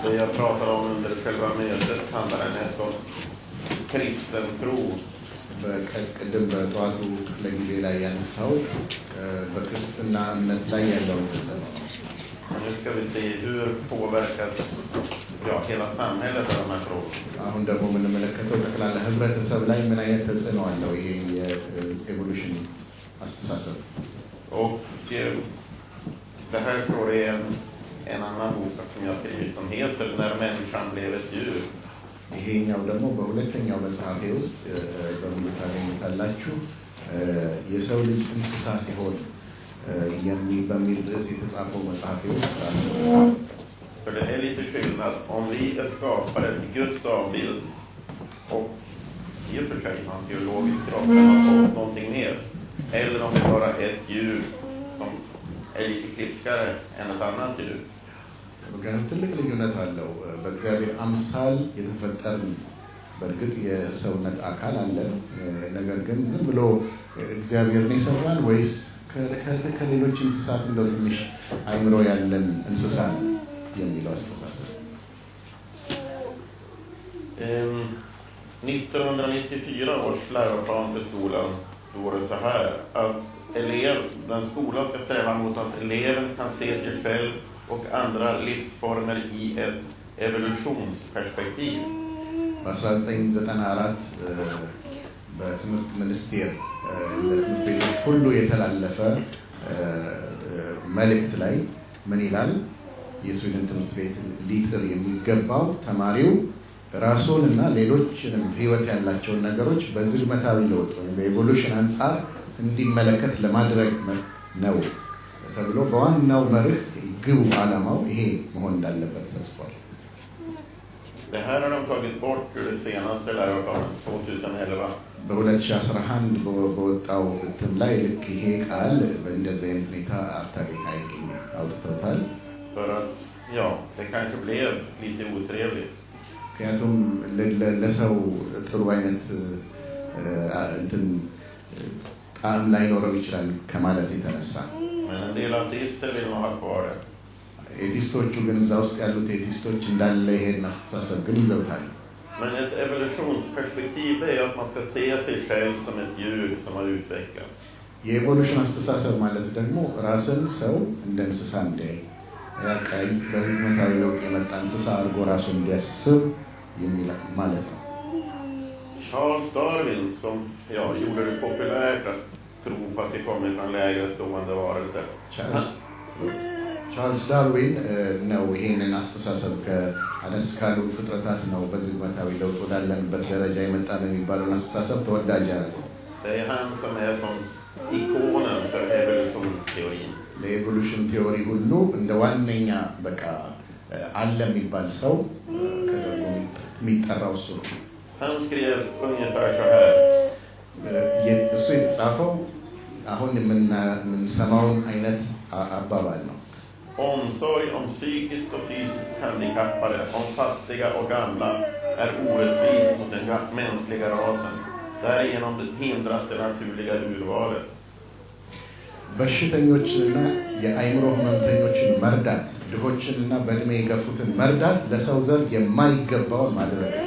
Det jag pratar om under själva mötet handlar mest om kristen tro. በቀደም በጠዋቱ ክፍለ ጊዜ ላይ ያነሳው በክርስትና እምነት ላይ ያለውን ተጽዕኖ ነው። Nu ska vi se hur påverkas hela samhället av de här frågorna. አሁን ደግሞ የምንመለከተው ጠቅላላ ህብረተሰብ ላይ ምን አይነት ተጽዕኖ አለው ይሄ የኤቮሉሽን አስተሳሰብ። Och det här står i en annan bok som jag skrivit som heter När människan blev ett djur. ይሄኛው ደግሞ በሁለተኛው መጽሐፌ ውስጥ በሙሉ ታገኙታላችሁ የሰው ልጅ እንስሳ ሲሆን በሚል ርዕስ የተጻፈው መጽሐፍ ውስጥ För det är lite skillnad om vi är skapade till Guds avbild och i och för sig man teologisk kropp kan ha fått någonting mer. Eller om det bara är ett djur som är lite klipskare än ett annat djur. ምክንያቱም ትልቅ ልዩነት አለው። በእግዚአብሔር አምሳል የተፈጠርን በእርግጥ የሰውነት አካል አለ። ነገር ግን ዝም ብሎ እግዚአብሔርን የሰራን ወይስ ከሌሎች እንስሳት እንደው ትንሽ አይምሮ ያለን እንስሳ ነው የሚለው አስተሳሰብ 1994 års läroplan för skolan står det så här att den skolan ska sträva mot att eleven kan se sig själv och andra livsformer i ett evolutionsperspektiv. በ1994 በትምህርት ሚኒስቴር ለትምህርት ቤቶች ሁሉ የተላለፈ መልእክት ላይ ምን ይላል? የስዊድን ትምህርት ቤት ሊጥር የሚገባው ተማሪው ራሱንና ሌሎችንም ህይወት ያላቸውን ነገሮች በዝግመታዊ ለውጥ ወይም በኢቮሉሽን አንፃር እንዲመለከት ለማድረግ ነው ተብሎ በዋናው መርህ ግቡ ዓላማው ይሄ መሆን እንዳለበት ተስፋል። Det här har de tagit bort ur det senaste läroplanen 2011. በ2011 በወጣው እትም ላይ ልክ ይሄ ቃል በእንደዚህ አይነት ሁኔታ አይገኝም አውጥተውታል። För att ja, det kanske blev lite otrevligt. ምክንያቱም ለሰው ጥሩ አይነት እንትን ጣዕም ላይኖረው ይችላል ከማለት የተነሳ Men en del ateister vill nog ha kvar det. ኤቲስቶቹ ግን እዛ ውስጥ ያሉት ኤቲስቶች እንዳለ ይሄን አስተሳሰብ ግን ይዘውታል። Men ett evolutionsperspektiv är att man ska se sig själv som ett djur som har utvecklats. የኢቮሉሽን አስተሳሰብ ማለት ደግሞ ራስን ሰው እንደ እንስሳ እንዲያይ ያቃይ በዝግመታዊ ለውጥ የመጣ እንስሳ አድርጎ ራሱን እንዲያስብ የሚል ማለት ነው። Charles Darwin som gjorde det populärt att tro på att det kommer från lägre stående varelser. ቻርልስ ዳርዊን ነው ይሄንን አስተሳሰብ ከአነስ ካሉ ፍጥረታት ነው በዝግመታዊ ለውጥ ወዳለንበት ደረጃ የመጣ ነው የሚባለው አስተሳሰብ ተወዳጅ ያደረገው። Det är han som är som ikonen för evolutionsteorin. ለኤቮሉሽን ቲዮሪ ሁሉ እንደ ዋነኛ በቃ አለ የሚባል ሰው ከደግሞ የሚጠራው እሱ ነው። Han skrev ungefär så här. እሱ የተጻፈው አሁን የምንሰማውን አይነት አባባል ነው። Omsorg om psykiskt och fysiskt handikappade, om fattiga och gamla är orättvis mot den mänskliga rasen. Därigenom hindras det naturliga urvalet. በሽተኞችንና የአይምሮ ህመምተኞችን መርዳት፣ ድሆችንና በእድሜ የገፉትን መርዳት ለሰው ዘር የማይገባውን ማድረግ ነው።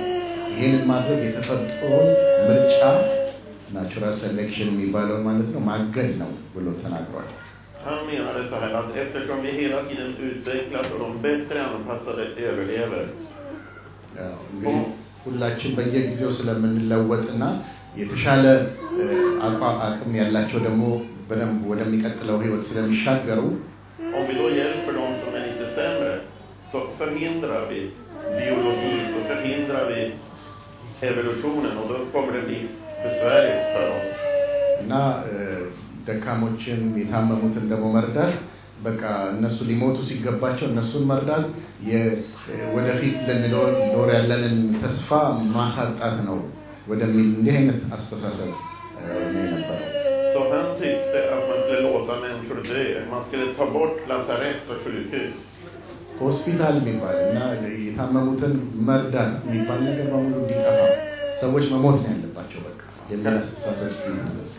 ይህንን ማድረግ የተፈጥሮን ምርጫ ናቹራል ሴሌክሽን የሚባለውን ማለት ነው ማገድ ነው ብሎ ተናግሯል። Han menade så här att eftersom vi hela tiden utvecklas och de bättre anpassade överlever. ሁላችን በየጊዜው ስለምንለወጥና የተሻለ አቅም ያላቸው ደግሞ በደንብ ወደሚቀጥለው ህይወት ስለሚሻገሩ Om vi då hjälper de som är lite sämre så förhindrar vi biologin och förhindrar vi evolutionen och då kommer det bli besvärligt för oss. እና ደካሞችን የታመሙትን ደግሞ መርዳት በቃ እነሱ ሊሞቱ ሲገባቸው እነሱን መርዳት ወደፊት ለኖር ያለንን ተስፋ ማሳጣት ነው ወደሚል እንዲህ አይነት አስተሳሰብ ነው የነበረው። Så han tyckte att man skulle låta människor dö. Man skulle ta bort lasarett och sjukhus. ሆስፒታል የሚባልና የታመሙትን መርዳት የሚባል ነገር በሙሉ እንዲጠፋ ሰዎች መሞት ነው ያለባቸው በቃ የሚል አስተሳሰብ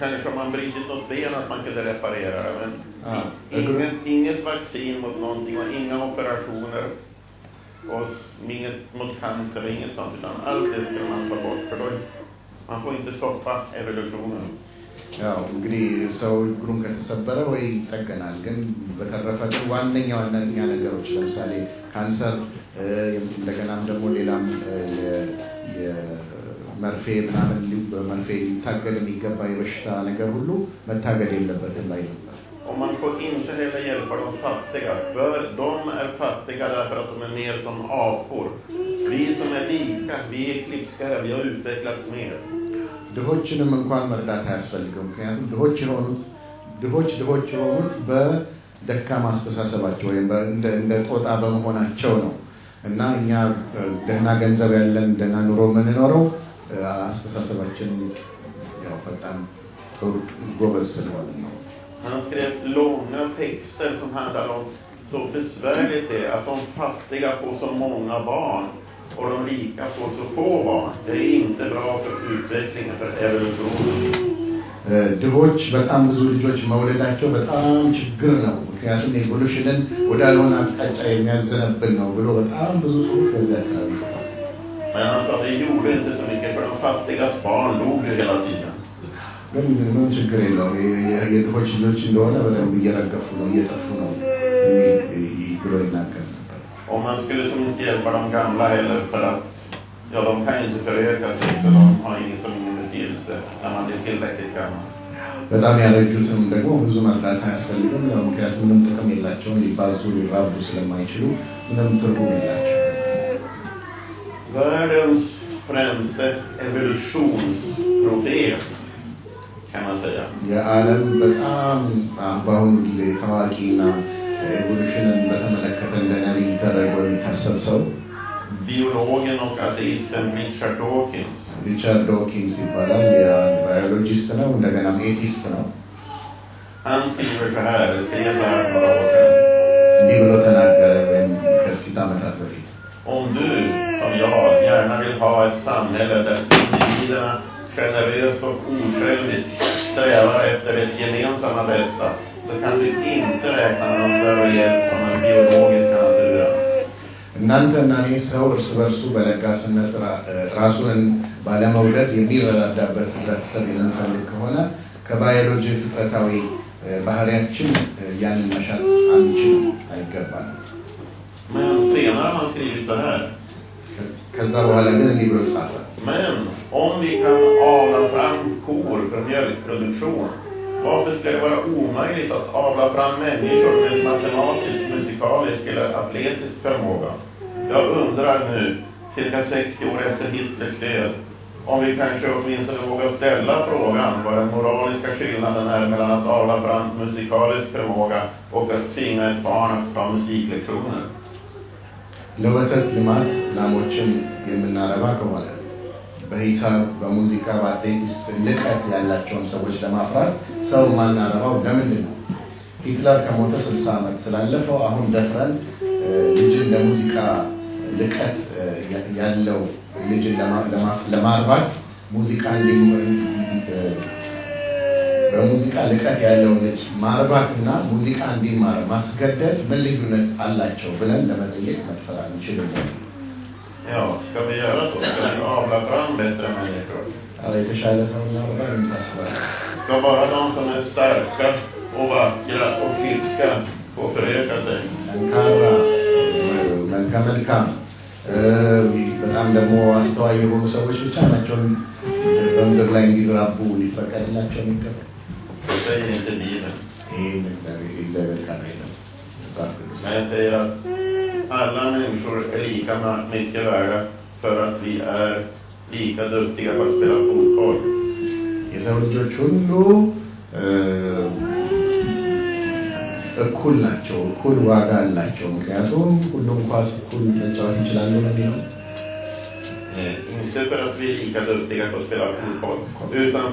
Kanske man bryter något ben att man kunde reparera det, men inget vaccin mot någonting och inga operationer och inget mot cancer och inget sånt, utan allt det ska man ta bort för då man får inte stoppa evolutionen. ያው እንግዲህ ሰው እግሩን ከተሰበረ ወይ ይጠገናል፣ ግን በተረፈ ግን ዋነኛ ነገሮች ለምሳሌ ካንሰር እንደገናም ደግሞ ሌላም የመርፌ ምናምን በመርፌ ሊታገል የሚገባ የበሽታ ነገር ሁሉ መታገል የለበትም ላይ ነበር። Och man får inte heller hjälpa de fattiga, för de är fattiga därför att de är mer som apor. Vi som är lika, vi är klipskare, vi har utvecklats mer. ድሆችንም እንኳን መርዳት አያስፈልግም፣ ምክንያቱም ድሆች የሆኑት ድሆች የሆኑት በደካማ አስተሳሰባቸው ወይም እንደ ጦጣ በመሆናቸው ነው። እና እኛ ደህና ገንዘብ ያለን ደህና ኑሮ የምንኖረው አስተሳሰባችን ያው ፈጣን ጥሩ ጎበዝ ስለሆነ ነው። Han skrev långa texter som handlar om så besvärligt det är att de fattiga får så många barn och de rika får så få barn. Det är inte bra för utvecklingen, för evolutionen. ድሆች በጣም ብዙ ልጆች መውለዳቸው በጣም ችግር ነው። ምክንያቱም ኤቮሉሽንን ወደ አልሆነ አቅጣጫ የሚያዘነብል ነው ብሎ በጣም ብዙ ጽሑፍ በዚያ አካባቢ ይጽፋል። Men han sa det gjorde inte så mycket för de fattigas barn dog ju hela tiden. ግን ምን ችግር የለውም የድሆች ልጆች እንደሆነ በደንብ እየረገፉ ነው እየጠፉ ነው ብሎ ይናገር ነበር። Om man skulle som inte hjälpa de gamla heller för att ja, de kan inte föröka sig så de har ingen betydelse när man är tillräckligt gammal. በጣም ያረጁትም ደግሞ ብዙ መርዳት አያስፈልግም። ምክንያቱም ምንም ጥቅም የላቸውም። ሊባዙ ሊራቡ ስለማይችሉ ምንም ትርጉም የላቸው። Världens främste evolutionsprofet kan man säga. የዓለም በጣም በአሁኑ ጊዜ ታዋቂና ኤቮሉሽንን በተመለከተ እንደ ነቢይ ተደርጎ የሚታሰብ ሰው Biologen och ateisten Richard Dawkins. ሪቻርድ ዶኪንስ ይባላል። ባዮሎጂስት ነው፣ እንደገናም ኤቲስት ነው። Han skriver så här, skrev så här några år sedan. እንዲህ ብሎ ተናገረ ወይም ከጥቂት ዓመታት በፊት Om du, som jag, gärna vill ha ett samhälle där individerna generöst och osjälviskt strävar efter ett gemensamma bästa, så kan du inte räkna med någon större hjälp från den biologiska naturen. እናንተና እኔ ሰው እርስ በርሱ በለጋስነት ራሱን ባለመውደድ የሚረዳዳበት ህብረተሰብ የምንፈልግ ከሆነ ከባዮሎጂ ፍጥረታዊ ባህሪያችን ያንን መሻት አንችልም፣ አይገባንም። Men senare har man skrivit så här. ከዛ በኋላ ግን እንዲህ ብሎ ጻፈ። Men om vi kan avla fram kor för mjölkproduktion, varför ska det vara omöjligt att avla fram människor med matematisk, musikalisk eller atletisk förmåga? Jag undrar nu, cirka 60 år efter Hitlers död, om vi kanske åtminstone vågar ställa frågan vad den moraliska skillnaden är mellan att avla fram musikalisk förmåga och att tvinga ett barn att ta musiklektioner. ለወተት ልማት ላሞችን የምናረባ ከሆነ በሂሳብ በሙዚቃ በአትሌቲክስ ልቀት ያላቸውን ሰዎች ለማፍራት ሰው ማናረባው ለምንድን ነው? ሂትለር ከሞተ 60 ዓመት ስላለፈው አሁን ደፍረን ልጅን ለሙዚቃ ልቀት ያለው ልጅን ለማርባት ሙዚቃ በሙዚቃ ልቀት ያለው ልጅ ማርባትና ሙዚቃ እንዲማር ማስገደድ ምን ልዩነት አላቸው ብለን ለመጠየቅ መድፈር አንችልም። Ja, ska vi göra så? Ska vi avla fram bättre människor? የተሻለ ሰው እናርባ እንታስባለን። Ska bara de som är starka och vackra och friska få föröka sig? ጠንካራ መልካም በጣም ደግሞ አስተዋይ የሆኑ ሰዎች ብቻ ናቸው በምድር ላይ እንዲራቡ ሊፈቀድላቸው የሚገባው። Det säger inte Bibeln. ይህን እግዚአብሔር ቃል አይደለም። Men jag säger att alla människor är lika mycket värda för att vi är lika duktiga på att spela fotboll. የሰው ልጆች ሁሉ እኩል ናቸው፣ እኩል ዋጋ አላቸው። ምክንያቱም ሁሉም ኳስ እኩል መጫወት ይችላሉ ነው የሚለው። Inte för att vi är lika duktiga på att spela fotboll, utan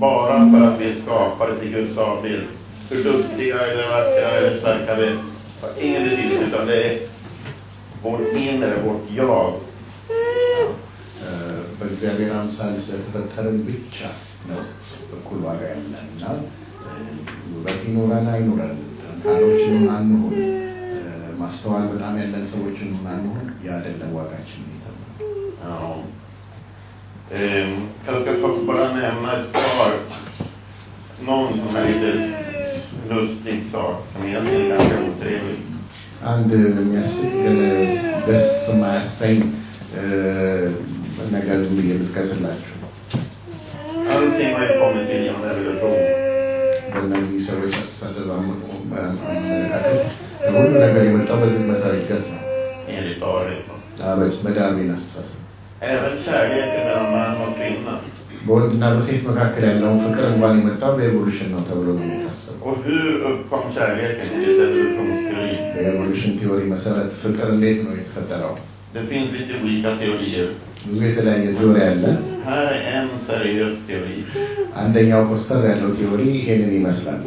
bara för att vi är skapade till Guds avbild. Hur duktiga eller vackra eller starka vi har ingen betydelse, utan det är vårt inre, vårt jag. በእግዚአብሔር አምሳል ስለተፈጠርን ብቻ ነው እኩል ዋጋ ያለን እና ውበት ይኖረን አይኖረን፣ ጠንካሮችን አንሆን፣ ማስተዋል በጣም ያለን ሰዎችን አንሆን፣ ያ አይደለም ዋጋችን። Ja. Jag ska bara nämna ett par, någon som är lite lustig sak som egentligen är ganska otrevlig. አንድ የሚያስቅ ደስ የማያሰኝ ነገር የምትከስላችሁ Allting har ju kommit till genom evolution. በእነዚህ ሰዎች አስተሳሰብ አመለካከት ሁሉ ነገር የመጣው በዝግመታዊ እድገት ነው። Enligt Darwin. በዳርዊን አስተሳሰብ Även kärleken mellan man och kvinna. በወንድና በሴት መካከል ያለውን ፍቅር እንኳን የመጣው በኤቮሉሽን ነው ተብሎ ነው የሚታሰበው። Och hur uppkom kärleken enligt evolutionsteorin? በኤቮሉሽን ቲዮሪ መሰረት ፍቅር እንዴት ነው የተፈጠረው? Det finns lite olika teorier. ብዙ የተለያየ ቲዮሪ አለ። Här är en seriös teori. አንደኛው ኮስተር ያለው ቲዮሪ ይሄንን ይመስላል።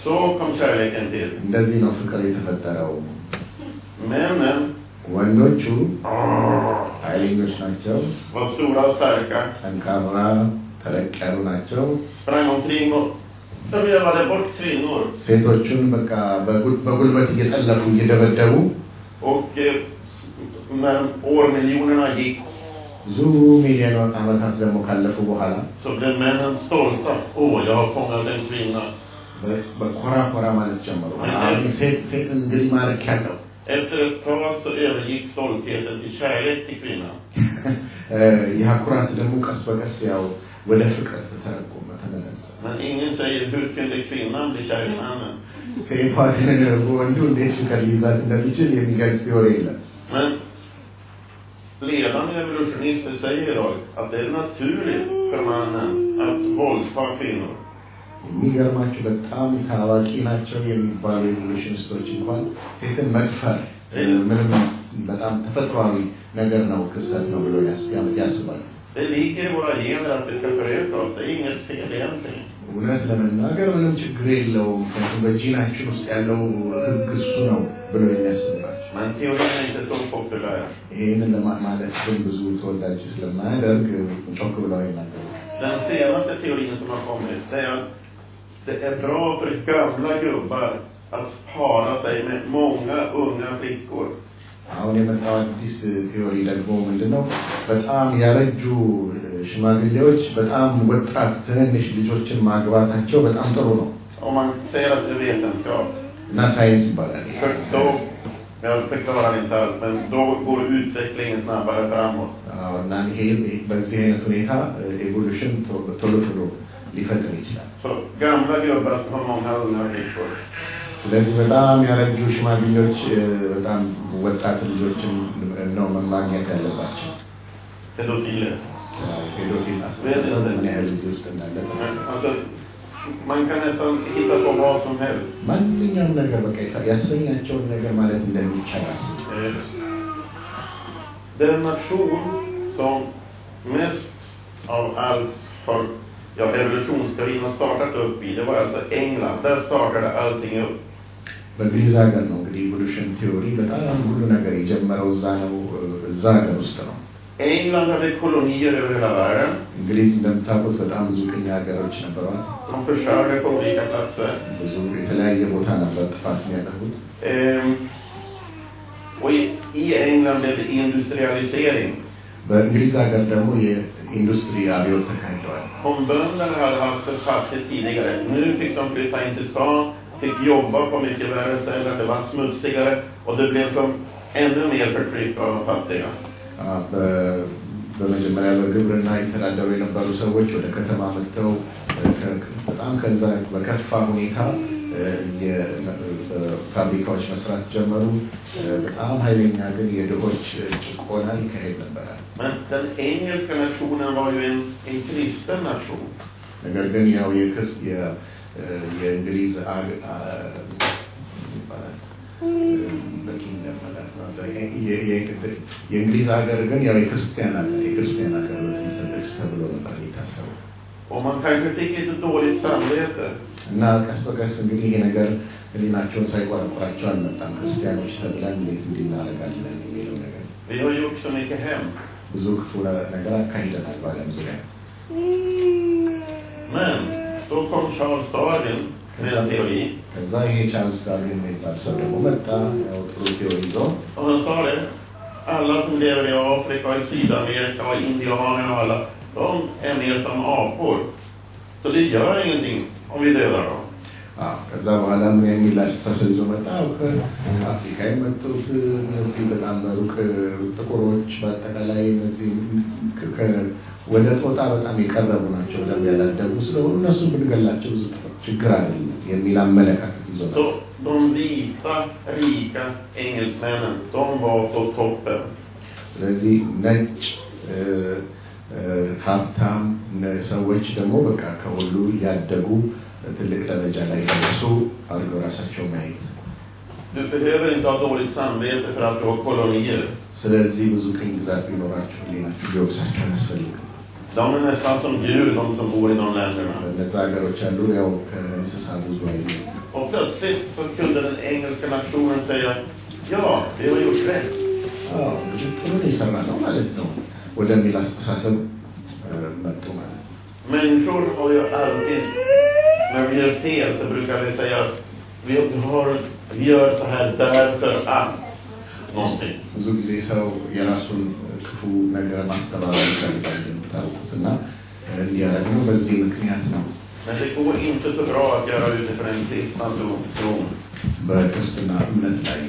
Så kom kärleken till. እንደዚህ ነው ፍቅር የተፈጠረው። Männen ወንዶቹ ኃይለኞች ናቸው። var stora och starka. ጠንካራ ተለቅ ያሉ ናቸው። Sprang omkring och rövade bort kvinnor. ሴቶቹን በቃ በጉልበት እየጠለፉ እየደበደቡ Och när årmiljonerna gick ብዙ ሚሊዮን ዓመታት ደግሞ ካለፉ በኋላ så blev männen stolta. Jag har fångat en kvinna. በኮራ ማለት ጀመሩ። ሴት እንግዲህ ማረክ ያለው Efter ett tag så övergick stoltheten till kärlek till kvinnan. ኩራት ደግሞ ቀስ በቀስ ያው ወደ ፍቅር ተተረጎመ ተመለሰ። Men ingen säger hur kunde kvinnan bli kär i mannen. ሴቷ ወንዱ እንዴት ፍቅር ሊይዛት እንደሚችል የሚገልጽ ቲዮሪ የለም። Men ledande evolutionister säger idag att det är naturligt för mannen att våldta kvinnor. የሚገርማቸው በጣም ታዋቂ ናቸው የሚባሉ ኤቮሉሽኒስቶች እንኳን ሴትን መድፈር ምንም በጣም ተፈጥሯዊ ነገር ነው ክስተት ነው ብሎ ያስባሉ። Det ligger i våra gener att vi ska föröka oss. Det är inget fel egentligen. እውነት ለመናገር ምንም ችግር የለውም በጂናችን ውስጥ ያለው ህግ እሱ ነው ብሎ የሚያስባል። Men teorin är inte så populär. ይህንን ለማለት ግን ብዙ ተወዳጅ ስለማያደርግ ጮክ ብለው ይናገሩ። Den senaste teorin som har kommit är att det är bra för gamla gubbar att para sig med många unga flickor. አሁን የመጣው አዲስ ቲዮሪ ደግሞ ምንድነው? በጣም ያረጁ ሽማግሌዎች በጣም ወጣት ትንንሽ ልጆችን ማግባታቸው በጣም ጥሩ ነው። Om man säger att det är vetenskap. እና ሳይንስ ይባላል። Jag förklarar inte allt, men då går utvecklingen snabbare framåt. እና ይሄ በዚህ አይነት ሁኔታ ኤቮሉሽን ቶሎ ሊፈጠር ይችላል። Så gamla gubbar som har många unga flickor. ስለዚህ በጣም ያረጁ ሽማግሌዎች በጣም ወጣት ልጆችን ነው ማግኘት ያለባቸው። Pedofiler. ፔዶፊል አስተሳሰብ ምን ያህል እዚህ ውስጥ እንዳለ man kan nästan hitta på vad som helst. ማንኛውም ነገር በቃ ያሰኛቸውን ነገር ማለት እንደሚቻል አስብ። Den nation som mest av allt har evolutionsteorin har startat upp i, det var alltså England. Där startade allting upp. በእንግሊዝ ሀገር ነው እንግዲህ ኢቮሉሽን ቲዮሪ በጣም ሁሉ ነገር የጀመረው እዛ ሀገር ውስጥ ነው። England hade kolonier över hela världen. እንግሊዝ እንደምታውቁት በጣም ብዙ ቅኝ ሀገሮች ነበሯት። De försörjde på olika platser. ብዙ የተለያየ ቦታ ነበር ጥፋት የሚያጠፉት። Och i England blev det industrialisering. በእንግሊዝ ሀገር ደግሞ የኢንዱስትሪ አብዮት ተካሂደዋል። Om bönderna hade haft det fattigt tidigare, nu fick de flytta in till stan, fick jobba på mycket värre ställen, det var smutsigare och det blev som ännu mer förtryck av de fattiga. በመጀመሪያ በግብርና የተዳደሩ የነበሩ ሰዎች ወደ ከተማ መጥተው በጣም ከዛ በከፋ ሁኔታ ፋብሪካዎች መስራት ጀመሩ። በጣም ኃይለኛ ግን የድሆች ጭቆና ይካሄድ ነበር። Men den engelska nationen var ju en kristen nation. ነገር ግን ያው የእንግሊዝ የእንግሊዝ ሀገር ግን ያው የክርስቲያን ሀገር ተብሎ ነበር የታሰበው። Och man kanske fick lite dåligt samvete. እና ቀስ በቀስ እንግዲህ ይሄ ነገር ህሊናቸውን ሳይቆረቁራቸው አልመጣም። ክርስቲያኖች ተብለን እንዴት እንድናደርጋለን የሚለው ነገር Vi har gjort så mycket hemskt. ብዙ ክፉ ነገር አካሂደናል በዓለም ዙሪያ። Men då kom Charles Darwin med en teori. ከዛ ይሄ ቻርልስ ዳርዊን የሚባል ሰው ደግሞ መጣ ያው ጥሩ ቲዮሪ ይዞ Och han sa det. Alla som lever i Afrika, i Sydamerika och indianerna och alla, de är mer som apor. Så det gör ingenting om vi dödar dem. ከዛ በኋላ ምን የሚል አስተሳሰብ ይዞ መጣ? ከአፍሪካ የመጡት እነዚህ በጣም ሩቅ ጥቁሮች በአጠቃላይ እነዚህ ወደ ጦጣ በጣም የቀረቡ ናቸው፣ ደም ያላደጉ ስለሆኑ እነሱ ብንገላቸው ብዙ ችግር አይደለም የሚል አመለካከት ይዞ መጣ። De vita, rika engelsmännen, de var på toppen. ስለዚህ ነጭ ሀብታም ሰዎች ደግሞ በቃ ከሁሉ ያደጉ ትልቅ ደረጃ ላይ ደርሶ አድርገው ራሳቸው ማየት። Du behöver inte ha dåligt samvete för att du har kolonier. ስለዚህ ብዙ ቅኝ ግዛት ቢኖራችሁ ሊናችሁ ሊወቅሳችሁ ያስፈልጋል። De är nästan som djur, de som bor i de länderna. እነዛ ሀገሮች አሉ ያው ከእንስሳ ብዙ አይደለም። Och plötsligt så kunde den engelska nationen säga, ja, vi har gjort rätt. ጥሩ ይሰራ ነው ማለት ነው ወደሚል አስተሳሰብ መጥቶ ማለት ነው። Människor har ju alltid, när vi gör fel så brukar vi säga, vi gör så här därför att någonting. ብዙ ጊዜ ሰው የራሱን ክፉ ነገር ማስተባበል ይፈልጋል እንደምታውቁትና እንዲያደርጉ በዚህ ምክንያት ነው። Men det går inte så bra att göra utifrån en kristna tron. በክርስትና እምነት ላይ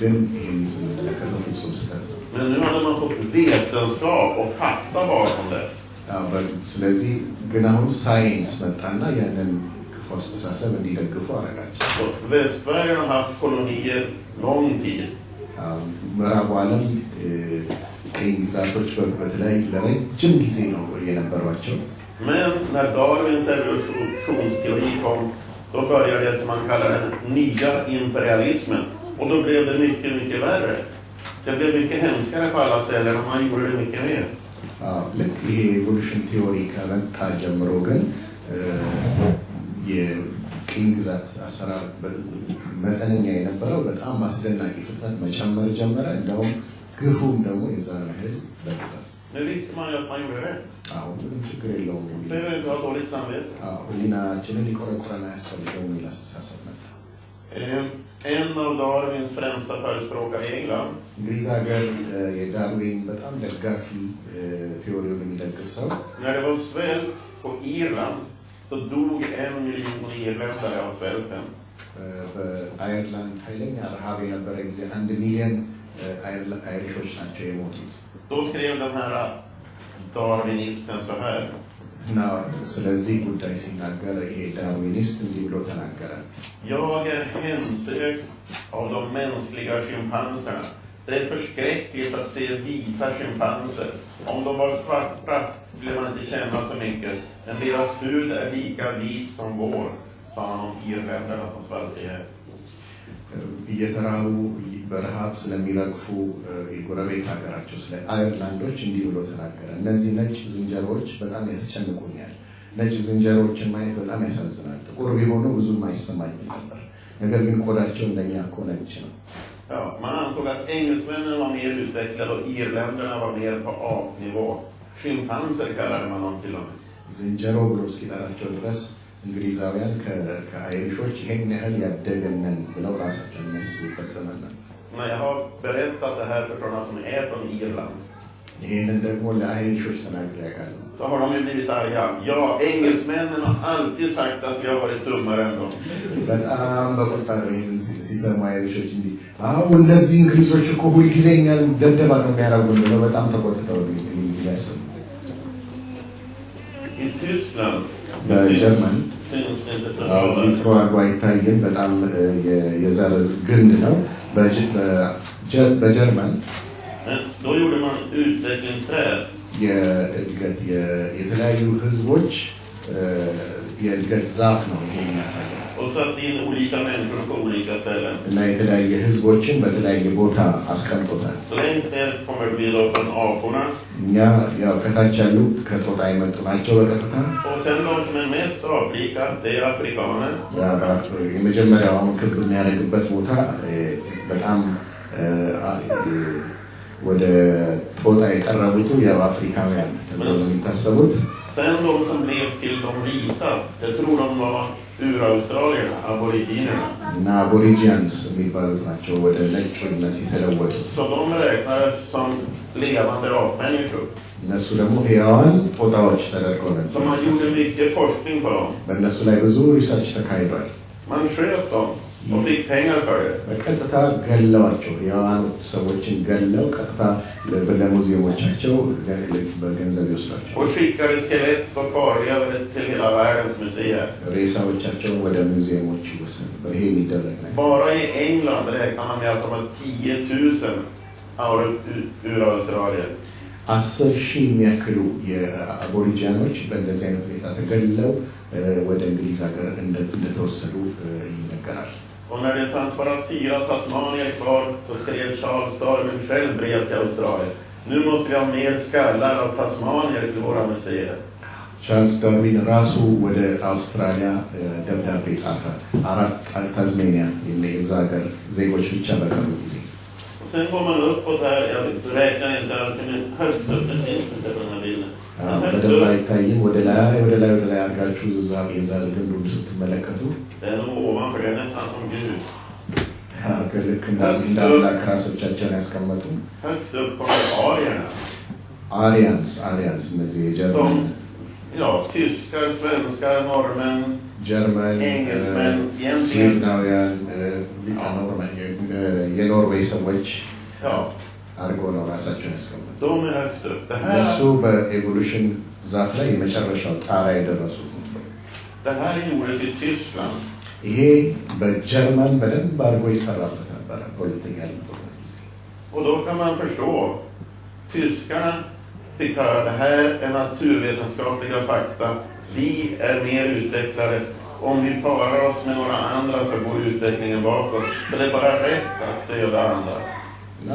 ግን ይህን ስንመለከተው ፍጹም ስህተት ነው። Men nu hade man fått vetenskap och fakta bakom det. ስለዚህ ግን አሁን ሳይንስ መጣና ያንን ክፉ አስተሳሰብ እንዲደግፉ አደረጋቸው። Så västvärlden har haft kolonier lång tid. ምዕራቡ ዓለም ቅኝ ግዛቶች በተለይ ለረጅም ጊዜ ነው የነበሯቸው። Men när Darwins evolutionsteori kom, då började det som man kallar den nya imperialismen. Och då blev det mycket, mycket värre. Det blev mycket hemskare på alla ställen och man gjorde det mycket mer. ልክ ይሄ ኤቮሉሽን ቲዎሪ ከመጣ ጀምሮ ግን የቅኝ ግዛት አሰራር መጠነኛ የነበረው በጣም አስደናቂ ፍጥነት መጨመር ጀመረ። እንደውም ግፉም ደግሞ የዛን ያህል በዛ። Nu visste man ju att man gjorde rätt. ምንም ችግር የለውም የሚል behöver inte ha dåligt samvete. ህሊናችንን ሊቆረቁረን አያስፈልገውም የሚል አስተሳሰብ መጣ። En av Darwins främsta förespråkare i England, እንግሊዝ ሀገር የዳርዊን በጣም ደጋፊ ቴዎሪውን የሚደግፍ ሰው när det var svält på Irland så dog 1 miljon irländare av svälten. በአየርላንድ ኃይለኛ ረሃብ የነበረ ጊዜ 1 ሚሊዮን አይሪሾች ናቸው የሞቱት። Då skrev den här darwinisten så här. እና ስለዚህ ጉዳይ ሲናገር ይሄ ዳርዊኒስት እንዲህ ብሎ ተናገረ። Jag är hemsökt av de mänskliga schimpanserna. Det är förskräckligt att se vita schimpanser. Om de var svarta skulle man inte känna så mycket. Men deras hud är lika vit som vår, sa han om irländarna som svalt ihjäl. እየተራቡ በረሃብ ስለሚረግፉ የጎረቤት ሀገራቸው ስለ አየርላንዶች እንዲህ ብሎ ተናገረ። እነዚህ ነጭ ዝንጀሮዎች በጣም ያስጨንቁኛል። ነጭ ዝንጀሮዎችን ማየት በጣም ያሳዝናል። ጥቁር ቢሆኑ ብዙም አይሰማኝም ነበር። ነገር ግን ቆዳቸው እንደኛ እኮ ነጭ ነው። Ja, man ansåg att engelsmännen var mer utvecklade och irländarna var mer på apnivå. Schimpanser kallade man dem till och med. ዝንጀሮ ብሎ እስኪጠራቸው ድረስ እንግሊዛውያን ከአይሪሾች ይሄን ያህል ያደገነን ብለው ራሳቸውን የሚያስቡበት ዘመን ነበር። Men jag har berättat det här för sådana som är från Irland. ይሄንን ደግሞ ለአይሪሾች ተናግሬ ያውቃለሁ። Så har de ju blivit arga. Ja, engelsmännen har alltid sagt att vi har varit dummare än dem. በጣም በቁጣ ነው ይሄንን ሲሰሙ አይሪሾች እንዲህ እነዚህ እንግሊዞች እኮ ሁልጊዜ እኛን ደደባ ነው የሚያደርጉን ብለው በጣም ተቆጥተው የሚያስቡ። I Tyskland በጀርመን እዚህ ጥሩ አድርጎ አይታይም። በጣም የዘር ግንድ ነው። በጀርመን då gjorde man utvecklingsträd. የእድገት የተለያዩ ህዝቦች የእድገት ዛፍ ነው ይሄ የሚያሳየው። Och satt in olika människor på olika ställen. እና የተለያየ ህዝቦችን በተለያየ ቦታ አስቀምጦታል። Längst ner kommer det bli då från aporna. እኛ ያው ከታች ያሉ ከጦጣ የመጡ ናቸው በቀጥታ። Och sen de som är mest aplika, det är afrikaner. የመጀመሪያው ክብ የሚያደርግበት ቦታ በጣም ወደ ጦጣ የቀረቡት የአፍሪካውያን ተብለው የሚታሰቡት። Sen de som blev till de vita, det tror de var uraustralierna, aboriginerna. እና አቦሪጂያንስ የሚባሉት ናቸው ወደ ነጭነት የተለወጡት። Så de räknades som levande apmänniskor. እነሱ ደግሞ ሕያዋን ጦጣዎች ተደርገው ነበር። Så man gjorde mycket forskning på dem. በእነሱ ላይ ብዙ ሪሰርች ተካሂዷል። Man sköt dem och fick pengar för det. በቀጥታ ገለዋቸው። ሕያዋን ሰዎችን ገለው ቀጥታ ለሙዚየሞቻቸው በገንዘብ ይወስዷቸው። Och skickade skelett och kvarlevor till hela världens museer. ሬሳዎቻቸውን ወደ ሙዚየሞች ይወሰድ ነበር። ይሄ የሚደረግ ነው። Bara i England räknar man med att de har 10 000 ur Australien. 10,000 የሚያክሉ የአቦሪጂኖች በእንደዚህ አይነት ሁኔታ ተገድለው ወደ እንግሊዝ ሀገር እንደተወሰዱ ይነገራል። Och när det fanns bara 4 tasmanier kvar så skrev Charles Darwin själv brev till Australien. Nu måste vi ha mer skallar av tasmanier till våra museer. ቻርልስ ዳርዊን ራሱ ወደ አውስትራሊያ ደብዳቤ ጻፈ። 4 ታዝሜኒያ የዛ ሀገር ዜጎች ብቻ በቀሩ ጊዜ Sen går man uppåt här, jag räknar inte allt, men högst upp det finns inte på den här bilden. በደንብ አይታይም። ወደ ላይ አድርጋችሁ የዛ ግንዱ ስትመለከቱ Det är nog ovanför, det är nästan som Gud. ልክ እንደ አምላክ ራሶቻቸውን ያስቀመጡ Högst upp kommer arierna. አሪያንስ እነዚህ የጀርመን Ja, tyskar, svenskar, norrmän, ጀርመን engelsmän, egentligen. ስዊድናውያን የኖርዌይ ሰዎች Ja, አድርገው ነው ራሳቸውን ያስቀመጡ። de är högst upp. እነሱ በኤቮሉሽን ዛፍ ላይ የመጨረሻው ጣራ የደረሱት ነበር። Det här gjordes i Tyskland. ይሄ በጀርመን በደንብ አድርጎ ይሰራበት ነበረ በሁለተኛ ዓለም ጦርነት ጊዜ። Och då kan man förstå, tyskarna fick höra det här är naturvetenskapliga fakta. Vi är mer utvecklade. Om vi parar oss med några andra så går utvecklingen bakåt. Så det är bara rätt att döda andra. እና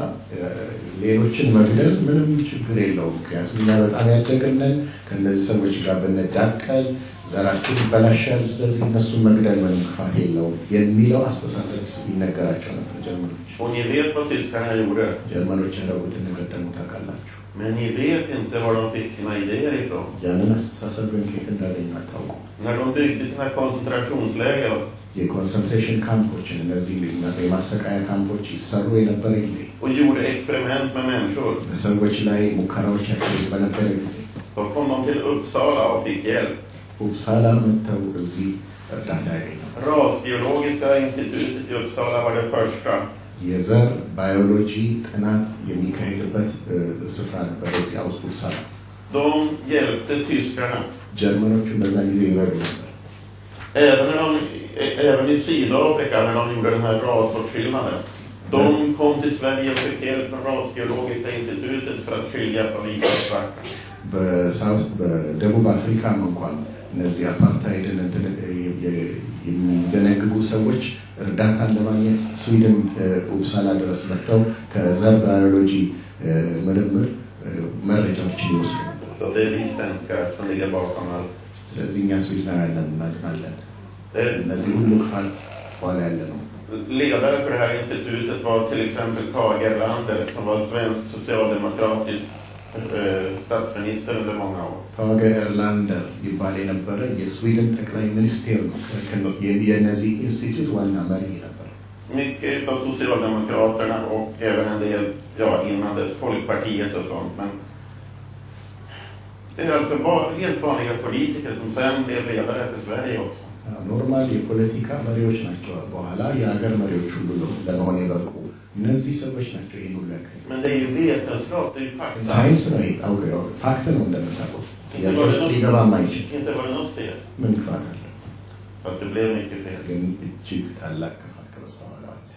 ሌሎችን መግደል ምንም ችግር የለውም። ምክንያቱም እኛ በጣም ያደግነን ከእነዚህ ሰዎች ጋር ብንዳቀል ዘራችን ይበላሻል። ስለዚህ እነሱን መግደል ምንም ክፋት የለውም የሚለው አስተሳሰብ ይነገራቸው ነበር ጀርመኖች። Och ni vet vad tyskarna gjorde. ጀርመኖች ያደረጉትን ነገር ደግሞ ታውቃላችሁ። Men ni vet inte var de fick sina idéer ifrån. ያንን አስተሳሰብ ግን ከየት እንዳገኙ አታውቁም። När de byggde sina koncentrationsläger. የኮንሰንትሬሽን ካምፖችን እነዚህ የማሰቃያ ካምፖች ይሰሩ የነበረ ጊዜ Och gjorde experiment med människor. በሰዎች ላይ ሙከራዎች ያካሄዱ በነበረ ጊዜ Då kom de till Uppsala och fick hjälp. ኡፕሳላ መጥተው እዚህ እርዳታ ያገኙ። Rasbiologiska institutet i Uppsala var det första. የዘር ባዮሎጂ ጥናት የሚካሄድበት ስፍራ ነበር እዚህ ኡፕሳላ። De hjälpte tyskarna. ጀርመኖቹ በዛ ጊዜ ይረዱ ነበር። Även i Sydafrika när de gjorde den här rasåtskillnaden. De kom till Sverige och fick hjälp från Rasbiologiska institutet för att skilja på vita och svarta. በደቡብ አፍሪካም እንኳን እነዚህ አፓርታይድን የሚደነግጉ ሰዎች እርዳታን ለማግኘት ስዊድን ኡፕሳላ ድረስ መጥተው ከዘር ባዮሎጂ ምርምር መረጃዎችን ይወስዱ ነበር። Så det är vi svenskar som ligger bakom allt. ስለዚህ እኛ ስዊድናውያን እናዝናለን። እነዚህ ሁሉ ክፋት በኋላ ያለ ነው። Ledare för det här institutet var till exempel Tage Erlander som var svensk socialdemokratisk statsminister under många år. ታጌ ኤርላንደር ይባል የነበረ የስዊድን ጠቅላይ ሚኒስቴር ነው። የነዚህ ኢንስቲትዩት ዋና መሪ ነበር። Mycket av Socialdemokraterna och även en del, innan dess Folkpartiet och sånt. Men det är alltså helt vanliga politiker som sen blev ledare för Sverige också. ኖርማል የፖለቲካ መሪዎች ናቸው። በኋላ የሀገር መሪዎች ሁሉ ለመሆን የበቁ እነዚህ ሰዎች ናቸው። ይሄን ሁሉ ያከ Men det är ju vetenskap, det är ju fakta. ሳይንስ ነው አውቀው ፋክት ነው እንደምታውቁት። ሊገባ ማይችል Inte var det något fel. ምን ክፋት አለ? Fast det blev mycket fel. ግን እጅግ ታላቅ ክፋት ከበስተኋላ አለ።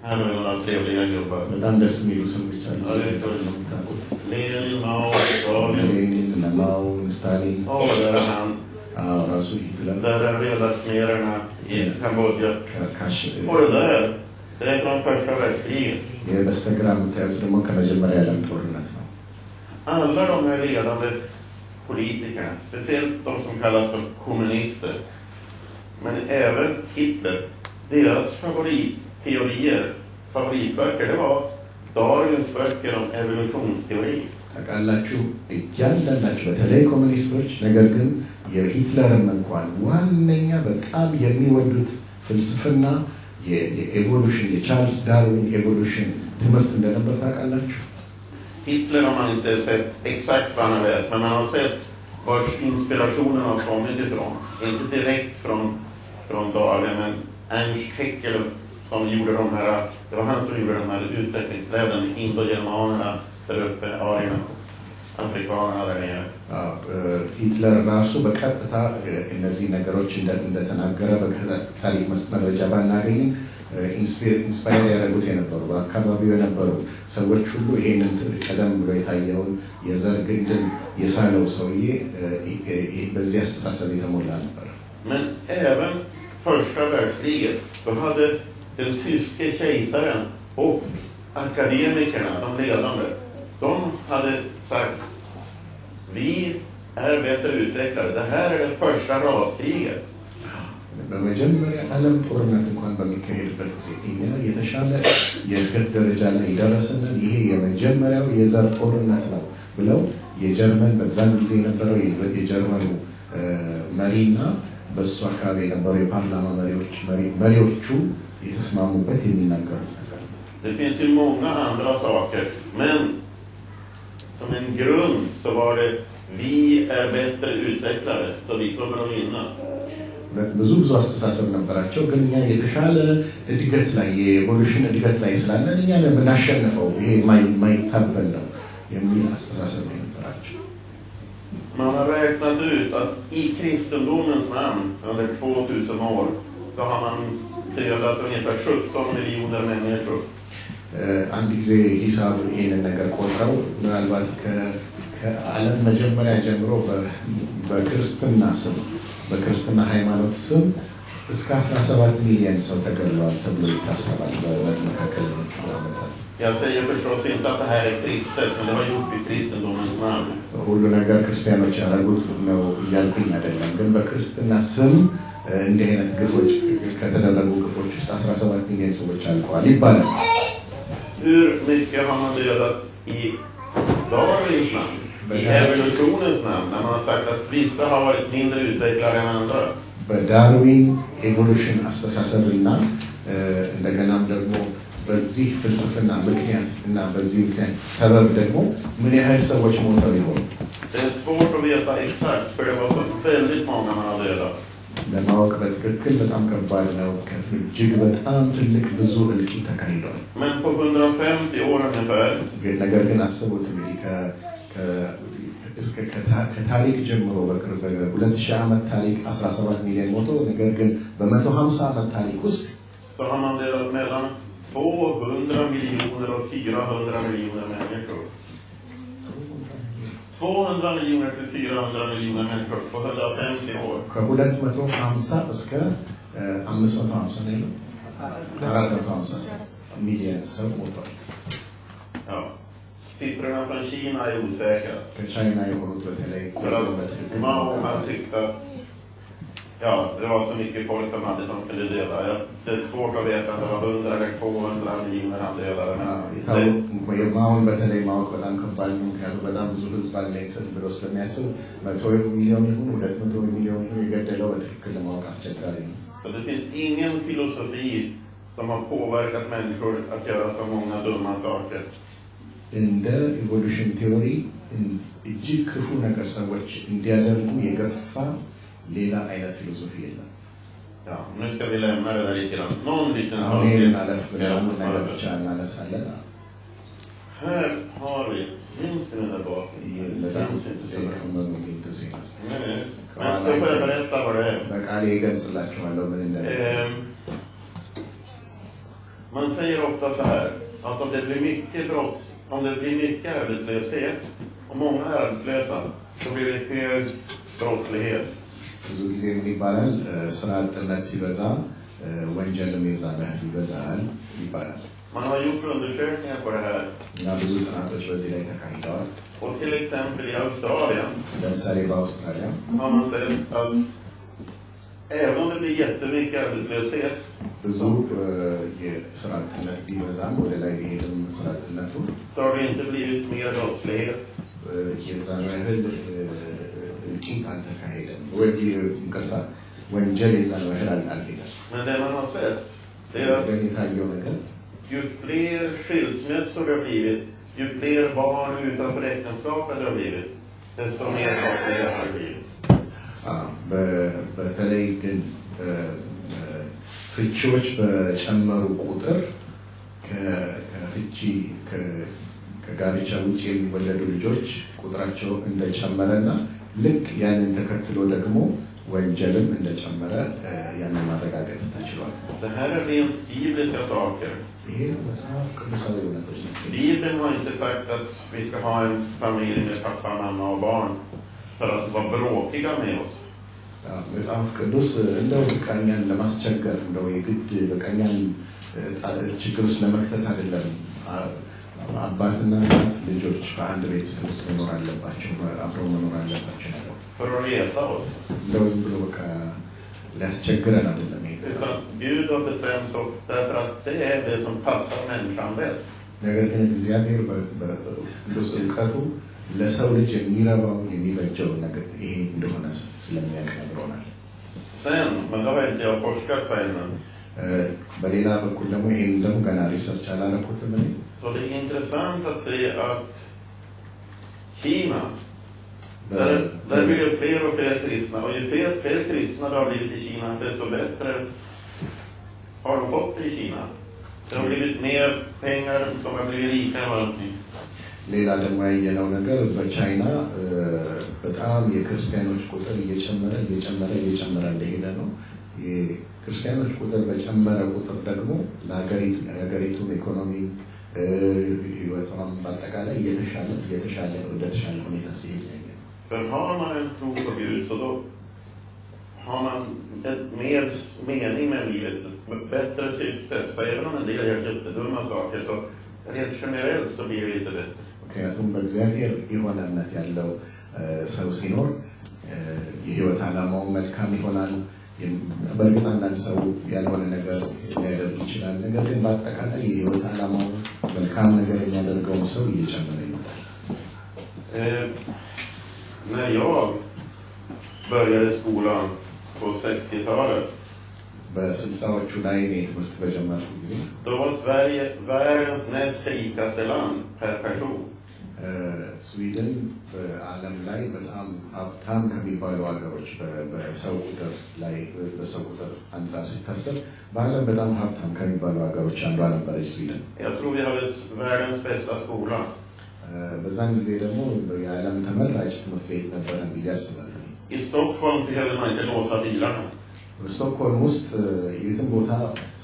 Här har vi några trevliga gubbar. በጣም ደስ የሚሉ ሰዎች አሉ። Lenin, Mao, Stalin. ሌኒን፣ ማኦ፣ ስታሊን Där är han. ራሱ ሂትለር Där är redaktörerna i Kambodja. ካሽ Och det är från första världskriget. የበስተግራ የምታዩት ደግሞ ከመጀመሪያ ዓለም ጦርነት ነው። Alla de här ledande politikerna, speciellt de som kallas för kommunister, men även Hitler, deras favoritteorier, favoritböcker, det var Darwins böcker om evolutionsteori. ታውቃላችሁ እያንዳንዳቸው በተለይ ኮሚኒስቶች ነገር ግን የሂትለርን እንኳን ዋነኛ በጣም የሚወዱት ፍልስፍና የኤቮሉሽን የቻርልስ ዳርዊን ኤቮሉሽን ትምህርት እንደነበር ታውቃላችሁ። Hitler har man inte sett exakt vad han har läst, men man har sett var inspirationen har kommit ifrån. Inte direkt från Darwin, men Ernst Haeckel som gjorde det var han som gjorde de här utvecklingsleden, indogermanerna där uppe, arierna, afrikanerna där nere. ሂትለር ራሱ በቀጥታ እነዚህ ነገሮች እንደተናገረ በታሪክ መረጃ ባናገኝም ኢንስፓየር ያደረጉት የነበሩ በአካባቢው የነበሩ ሰዎች ሁሉ ይሄንን ቀደም ብሎ የታየውን የዘር ግንድን የሳለው ሰውዬ በዚህ አስተሳሰብ የተሞላ ነበር። Men även första världskriget, då hade den tyske kejsaren och akademikerna, de ledande, de hade sagt: vi är bättre utvecklade. Det här är det första raskriget. በመጀመሪያ ዓለም ጦርነት እንኳን በሚካሄድበት ጊዜ እኛ የተሻለ የእድገት ደረጃ ላይ ደረስን፣ ይሄ የመጀመሪያው የዘር ጦርነት ነው ብለው የጀርመን በዛን ጊዜ የነበረው የጀርመኑ መሪና በሱ አካባቢ የነበሩ የፓርላማ መሪዎቹ የተስማሙበት የሚናገሩት ነገር። Det finns ju många andra saker, men som en grund så var det: vi är bättre utvecklade, så vi kommer att vinna. ብዙ አስተሳሰብ ነበራቸው፣ ግን እኛ የተሻለ እድገት ላይ የኤቮሉሽን እድገት ላይ ስላለን እኛ የምናሸንፈው ይሄ የማይታበል ነው የሚል አስተሳሰብ ነበራቸው። Man har räknat ut att i kristendomens namn under 2000 år så har man dödat ungefär 17 miljoner människor. አንድ ጊዜ ሂሳብ ይሄንን ነገር ቆጥረው ምናልባት ከዓለም መጀመሪያ ጀምሮ በክርስትና ስም በክርስትና ሃይማኖት ስም እስከ 17 ሚሊዮን ሰው ተገድለዋል ተብሎ ይታሰባል በመካከለኞቹ ዓመታት። Jag säger förstås inte att det här är kristet, men det var gjort i kristendomens namn. ሁሉ ነገር ክርስቲያኖች ያደረጉት ነው እያልኩኝ አይደለም፣ ግን በክርስትና ስም እንዲህ አይነት ግፎች ከተደረጉ ግፎች ውስጥ 17 ሚሊዮን ሰዎች አልቀዋል ይባላል። Hur mycket har man dödat i Darwins namn? I evolutionens namn, när man har sagt att vissa har varit mindre utvecklade än andra. በዳርዊን ኤቮሉሽን አስተሳሰብና እንደገናም ደግሞ በዚህ ፍልስፍና ምክንያት እና በዚህ ምክንያት ሰበብ ደግሞ ምን ያህል ሰዎች ሞተው ይሆን? Det är svårt att veta exakt, för det var så väldigt många man har dödat. ለማወቅ በትክክል በጣም ከባድ ነው። እጅግ በጣም ትልቅ ብዙ እልቂት ተካሂዷል። Men på 150 år ungefär. ነገር ግን አስቡት እንግዲህ ከታሪክ ጀምሮ በቅርብ 2000 ዓመት ታሪክ 17 ሚሊዮን ሞቶ፣ ነገር ግን በ150 ዓመት ታሪክ ውስጥ så har man delat mellan 200 miljoner och 400 miljoner människor. 200 miljoner till 400 miljoner människor på 150 år. ከ250 እስከ 550 ነው 450 ሚሊዮን ሰው ሞቷል። Ja. Siffrorna från Kina är osäkra. ከቻይና የሆኑት በተለይ Mao hade tyckt att det var så mycket folk de hade som kunde döda. Det är svårt att veta om det var 100 eller 200 miljoner han dödade. ማውን በተለይ ማወቅ በጣም ከባድ ነው፣ ምክንያቱም በጣም ብዙ ህዝብ አለ ብሎ ስለሚያስብ 100 ሚሊዮን ይሁን 200 ሚሊዮን ይሁን የገደለው በትክክል ለማወቅ አስቸጋሪ ነው። Det finns ingen filosofi som har påverkat människor att göra så många dumma saker. እንደ ኢቮሉሽን ቲዮሪ እጅግ ክፉ ነገር ሰዎች እንዲያደርጉ የገፋ ሌላ አይነት ፊሎሶፊ የለም። Ja, nu ska vi lämna det där lite grann. Någon liten sak. Här har vi, syns det där bak? Det kommer nog inte synas. Nej, men då får jag berätta vad det är. Man säger ofta så här, att om det blir mycket arbetslöshet och många arbetslösa, så blir det hög brottslighet. ብዙ ጊዜ ምን ይባላል? ስራ አጥነት ሲበዛ ወንጀልም የዛን ያህል ይበዛል ይባላል። Man har gjort undersökningar på det här. እና ብዙ ጥናቶች በዚህ ላይ ተካሂደዋል። Och till exempel i Australien, ለምሳሌ በአውስትራሊያ har man sett att även om det blir jättemycket arbetslöshet, ብዙ የስራ አጥነት ቢበዛም ወደ ላይ ቢሄድም ስራ አጥነቱ så har det inte blivit mer brottslighet. የዛን ያህል እልቂት አልተካሄደም ወይ ይቅርታ ወንጀል የዛን ያህል አልሄደም። Men det man har sett, det är att የታየው ነገር ju fler skilsmässor det har blivit, ju fler barn utanför äktenskapet det har blivit, desto mer brottslighet har det blivit. በተለይ ግን ፍቺዎች በጨመሩ ቁጥር ከፍቺ ከጋብቻ ውጭ የሚወለዱ ልጆች ቁጥራቸው እንደጨመረና ልክ ያንን ተከትሎ ደግሞ ወንጀልም እንደጨመረ ያንን ማረጋገጥ ተችሏል። Det här är rent bibliska saker. ይሄ መጽሐፍ ቅዱሳዊ እውነቶች ናቸው። Bibeln har inte sagt att vi ska ha en familj med pappa, mamma och barn för att vara bråkiga med oss. መጽሐፍ ቅዱስ እንደው በቃኛን ለማስቸገር እንደው የግድ በቃኛን ችግር ውስጥ ለመክተት አይደለም። አባትና እናት ልጆች በአንድ ቤተሰብ ውስጥ መኖር አለባቸው፣ አብረው መኖር አለባቸው ነው። För att resa oss. እንደው ዝም ብሎ በቃ ሊያስቸግረን አይደለም። Utan Gud har bestämt så därför att det är det som passar människan bäst. ነገር ግን እግዚአብሔር በቅዱስ እውቀቱ ለሰው ልጅ የሚረባው የሚበጀው ነገር ይሄ እንደሆነ ስለሚያውቅ ነግሮናል። Sen, men då har inte jag forskat på ännu. በሌላ በኩል ደግሞ ይሄን ደግሞ ገና ሪሰርች አላረኩትም እኔ። Så det är intressant att se att Kina, där blir det fler och fler kristna. Och ju fler kristna det har blivit i Kina, desto bättre har de fått det i Kina. Det har blivit mer pengar, de har blivit rikare än någonting. ሌላ ደግሞ ያየነው ነገር በቻይና በጣም የክርስቲያኖች ቁጥር እየጨመረ እንደሄደ ነው። የክርስቲያኖች ቁጥር በጨመረ ቁጥር ደግሞ ለሀገሪቱም ኢኮኖሚ ህይወቷም በአጠቃላይ እየተሻለ ወደ ተሻለ ሁኔታ ሲሄድ ያየ ነው። För har man en tro på Gud så då har man ett mer mening med livet, ett bättre syfte. Så även om en del gör jättedumma saker så rent generellt så blir det lite bättre. ምክንያቱም በእግዚአብሔር የሆነ እምነት ያለው ሰው ሲኖር የህይወት ዓላማው መልካም ይሆናል። በእርግጥ አንዳንድ ሰው ያልሆነ ነገር ሊያደርግ ይችላል። ነገር ግን በአጠቃላይ የህይወት ዓላማው መልካም ነገር የሚያደርገው ሰው እየጨመረ ይመጣል። När jag började skolan på 60-talet በ60ዎቹ ላይ እኔ ትምህርት በጀመርኩ ጊዜ då var Sverige världens näst rikaste land per person. ስዊድን በዓለም ላይ በጣም ሀብታም ከሚባሉ ሀገሮች በሰው ቁጥር አንጻር ሲታሰብ በዓለም በጣም ሀብታም ከሚባሉ ሀገሮች አንዷ ነበረች ስዊድን። Jag tror vi hade världens bästa skola. በዛን ጊዜ ደግሞ የዓለም ተመራጭ ትምህርት ቤት ነበረን ብዬ አስባለሁ። I Stockholm behöver man inte låsa bilarna. በስቶክሆልም ውስጥ የትም ቦታ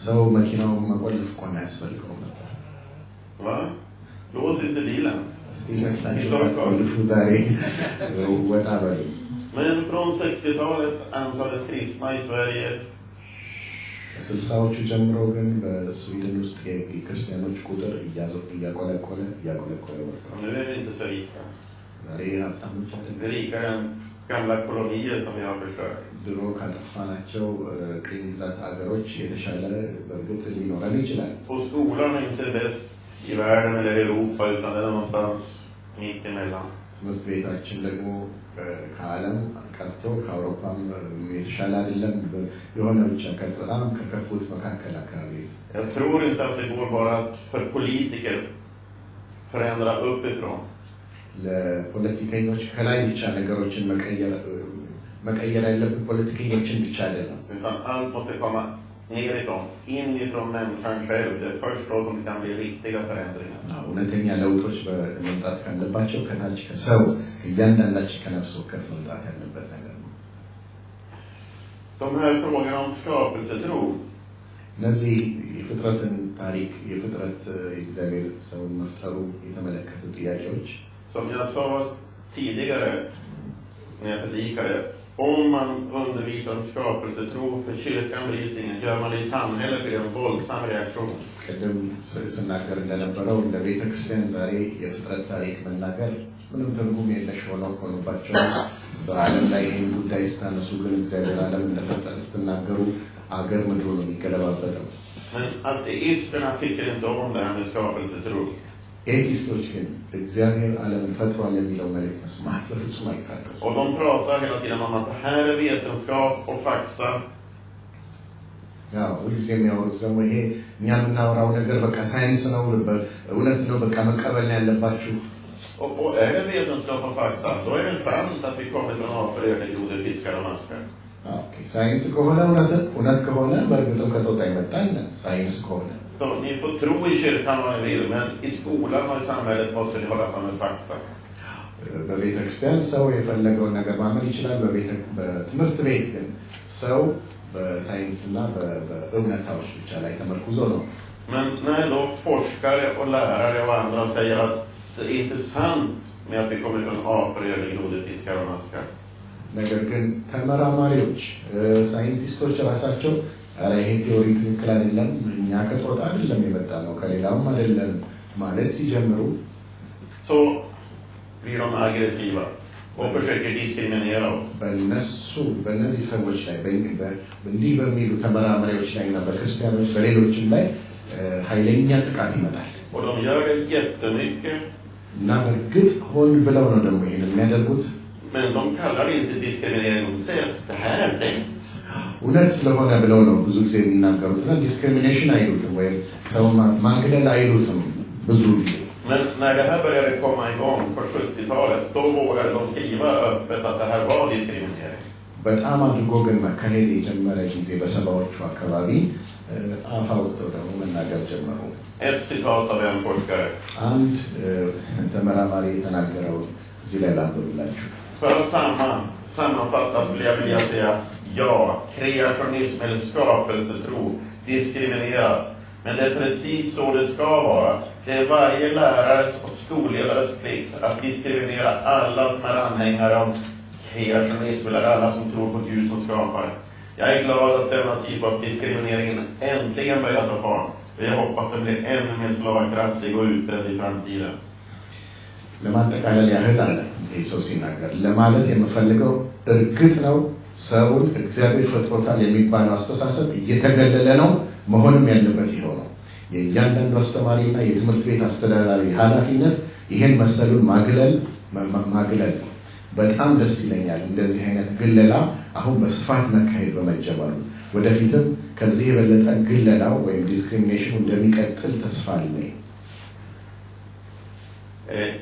ሰው መኪናውን መቆለፍ እንኳን አያስፈልገውም ነበር። Va? Lås inte bilen. Men från 60-talet antalet kristna i Sverige ስልሳዎቹ ጀምሮ ግን በስዊድን ውስጥ የክርስቲያኖች ቁጥር እያቆለቆለ nu är vi inte så rika. ዛሬ ሀብታሞች Vi är rikare än gamla kolonier som vi har förstört. ድሮ ካጠፋናቸው ቅኝ ግዛት ሀገሮች የተሻለ በእርግጥ ሊኖረን ይችላል። Och skolan är inte bäst i världen eller Europa utan det är någonstans mitt emellan. ትምህርት ቤታችን ደግሞ ከዓለም ቀርቶ ከአውሮፓም የተሻለ አይደለም። የሆነ ብቻ በጣም ከከፉት መካከል አካባቢ። Jag tror inte att det går bara för politiker förändra uppifrån. ለፖለቲከኞች ከላይ ብቻ ነገሮችን መቀየር ያለብን ፖለቲከኞችን ብቻ አይደለም። Utan allt måste komma nerifrån, inifrån människan själv. Det är först då som det kan bli riktiga förändringar. እውነተኛ ለውጦች መምጣት ካለባቸው ከታች ከሰው እያንዳንዳችን ከነፍሱ ከፍ መምጣት ያለበት ነገር ነው። De här frågorna om skapelsetro. እነዚህ የፍጥረትን ታሪክ የፍጥረት እግዚአብሔር ሰውን መፍጠሩ የተመለከቱ ጥያቄዎች Som jag sa tidigare när jag predikade, om man undervisar om skapelsetro för kyrkan blir det ingen, gör man det i samhället blir det en våldsam reaktion. ቅድም ስናገር እንደነበረው እንደ ቤተ ክርስቲያን ዛሬ የፍጥረት ታሪክ መናገር ምንም ትርጉም የለሽ ሆኖባቸው በዓለም ላይ ይህን ጉዳይ ስታነሱ ግን እግዚአብሔር ዓለም እንደፈጠረ ስትናገሩ አገር ምድሩ ነው የሚገለባበጠው። Men ateisterna tycker inte om det här med skapelsetro. ኤቲስቶች ግን እግዚአብሔር ዓለምን ፈጥሯል የሚለው መልእክት መስማት በፍጹም አይታገሱም። Och de pratar hela tiden om att det här är vetenskap och fakta. ያው ሁልጊዜ የሚያወሩት ደግሞ ይሄ እኛ የምናወራው ነገር በቃ ሳይንስ ነው፣ እውነት ነው፣ በቃ መቀበል ያለባችሁ። Och är det vetenskap och fakta, då är det sant att vi kommer från apor, ödegrodor, fiskar och maskar. ሳይንስ ከሆነ እውነት ከሆነ በእርግጥም ከጦጣ ይመጣል። ሳይንስ ከሆነ Så ni får tro i kyrkan vad ni vill, men i skolan och i samhället måste ni hålla på med fakta. በቤተ ክርስቲያን ሰው የፈለገውን ነገር ማመን ይችላል። በትምህርት ቤት ግን ሰው በሳይንስና በእውነታዎች ብቻ ላይ ተመርኩዞ ነው። Men när då forskare och lärare och andra säger att det är inte sant med att vi kommer från apor, ödegrodor, fiskar och maskar. ነገር ግን ተመራማሪዎች ሳይንቲስቶች ራሳቸው አረ ይሄ ቲዮሪ ትክክል አይደለም፣ እኛ ከጦጣ አይደለም የመጣ ነው ከሌላም አይደለም ማለት ሲጀምሩ så blir de aggressiva och försöker diskriminera oss. በእነዚህ ሰዎች ላይ እንዲህ በሚሉ ተመራማሪዎች ላይ እና በክርስቲያኖች በሌሎችም ላይ ኃይለኛ ጥቃት ይመጣል። Och de gör det jättemycket. እና በእርግጥ ሆን ብለው ነው ደግሞ ይሄን የሚያደርጉት። Men de kallar det inte diskriminering, de säger att det här är rätt. እውነት ስለሆነ ብለው ነው ብዙ ጊዜ የሚናገሩትና ዲስክሪሚኔሽን አይሉትም ወይም ሰው ማግለል አይሉትም ብዙ ጊዜ። Men när det här började komma igång på 70-talet, då vågade de skriva öppet att det här var diskriminering. በጣም አድርጎ ግን መካሄድ የጀመረ ጊዜ በሰባዎቹ አካባቢ አፍ አውጥተው ደግሞ መናገር ጀመሩ። Ett citat av en forskare. አንድ ተመራማሪ የተናገረው እዚህ ላይ ላንብብላችሁ። För att sammanfatta skulle jag vilja säga ja, kreationism eller skapelsetro diskrimineras. Men det är precis så det ska vara. Det är varje lärares och skolledares plikt att diskriminera alla som är anhängare av kreationism eller alla som tror på Gud som skapare. Jag är glad att denna typ av diskriminering äntligen börjar ta fart. Jag hoppas det blir ännu mer slagkraftig och utbredd i framtiden. ለማጠቃለል ያህል አለ ይህ ሰው ሲናገር ለማለት የምፈልገው እርግጥ ነው ሰውን እግዚአብሔር ፈጥሮታል የሚባለው አስተሳሰብ እየተገለለ ነው። መሆንም ያለበት ይሄው ነው። የእያንዳንዱ አስተማሪና የትምህርት ቤት አስተዳዳሪ ኃላፊነት ይሄን መሰሉን ማግለል ነው። በጣም ደስ ይለኛል እንደዚህ አይነት ግለላ አሁን በስፋት መካሄድ በመጀመሩ። ወደፊትም ከዚህ የበለጠ ግለላው ወይም ዲስክሪሚኔሽኑ እንደሚቀጥል ተስፋ አለኝ።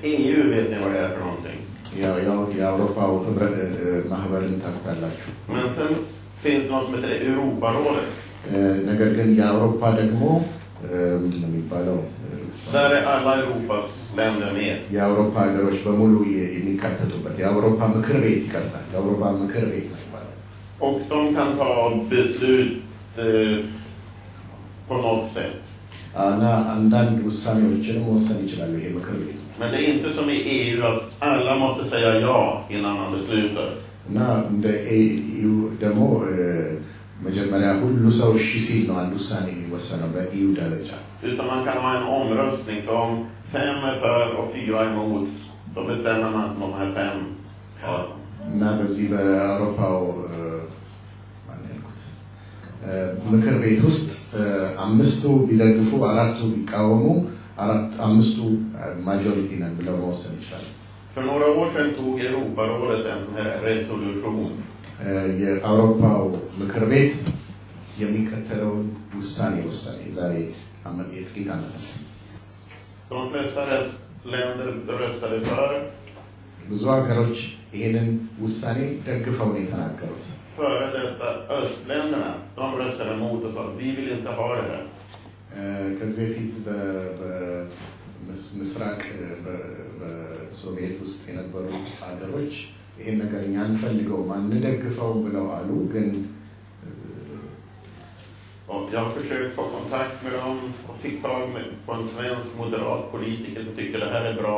EU vet ni vad det är för någonting? የአውሮፓው ህብረት ማህበርን ታውቃላችሁ። Men sen finns något som heter Europarådet. ነገር ግን የአውሮፓ ደግሞ ምንድን ነው የሚባለው? Där är alla Europas länder med. የአውሮፓ ሀገሮች በሙሉ የሚካተቱበት የአውሮፓ ምክር ቤት ይቀርታል። የአውሮፓ ምክር ቤት ነው የሚባለው። Och de kan ta beslut på något sätt. እና አንዳንድ ውሳኔዎችን መወሰን ይችላሉ ይሄ ምክር ቤት። Men det är inte som i EU att alla måste säga ja innan man beslutar. እና እንደ EU ደግሞ መጀመሪያ ሁሉ ሰው እሺ ሲል ነው አንድ ውሳኔ የሚወሰነው በኢዩ ደረጃ። Utan man kan ha en omröstning som 5 är för och 4 är emot. Då bestämmer man som de här 5. እና በዚህ በአውሮፓው ምክር ቤት ውስጥ 5ቱ ቢደግፉ 4ቱ ቢቃወሙ 5ቱ ማጆሪቲ ነን ብለው መወሰን ይችላል። För några år sedan tog Europarådet en sån här resolution. የአውሮፓው ምክር ቤት የሚከተለውን ውሳኔ ወሰነ ዛሬ ጥቂት ዓመት። De flesta länder röstade för. ብዙ ሀገሮች ይሄንን ውሳኔ ደግፈው ነው የተናገሩት። Före detta östländerna, de röstade emot och sa vi vill inte ha det här. ከዚህ ፊት በምስራቅ በሶቪየት ውስጥ የነበሩ ሀገሮች ይሄን ነገር እኛ አንፈልገውም አንደግፈውም ብለው አሉ። ግን jag har försökt få kontakt med dem och fick tag på en svensk moderat politiker som tycker det här är bra.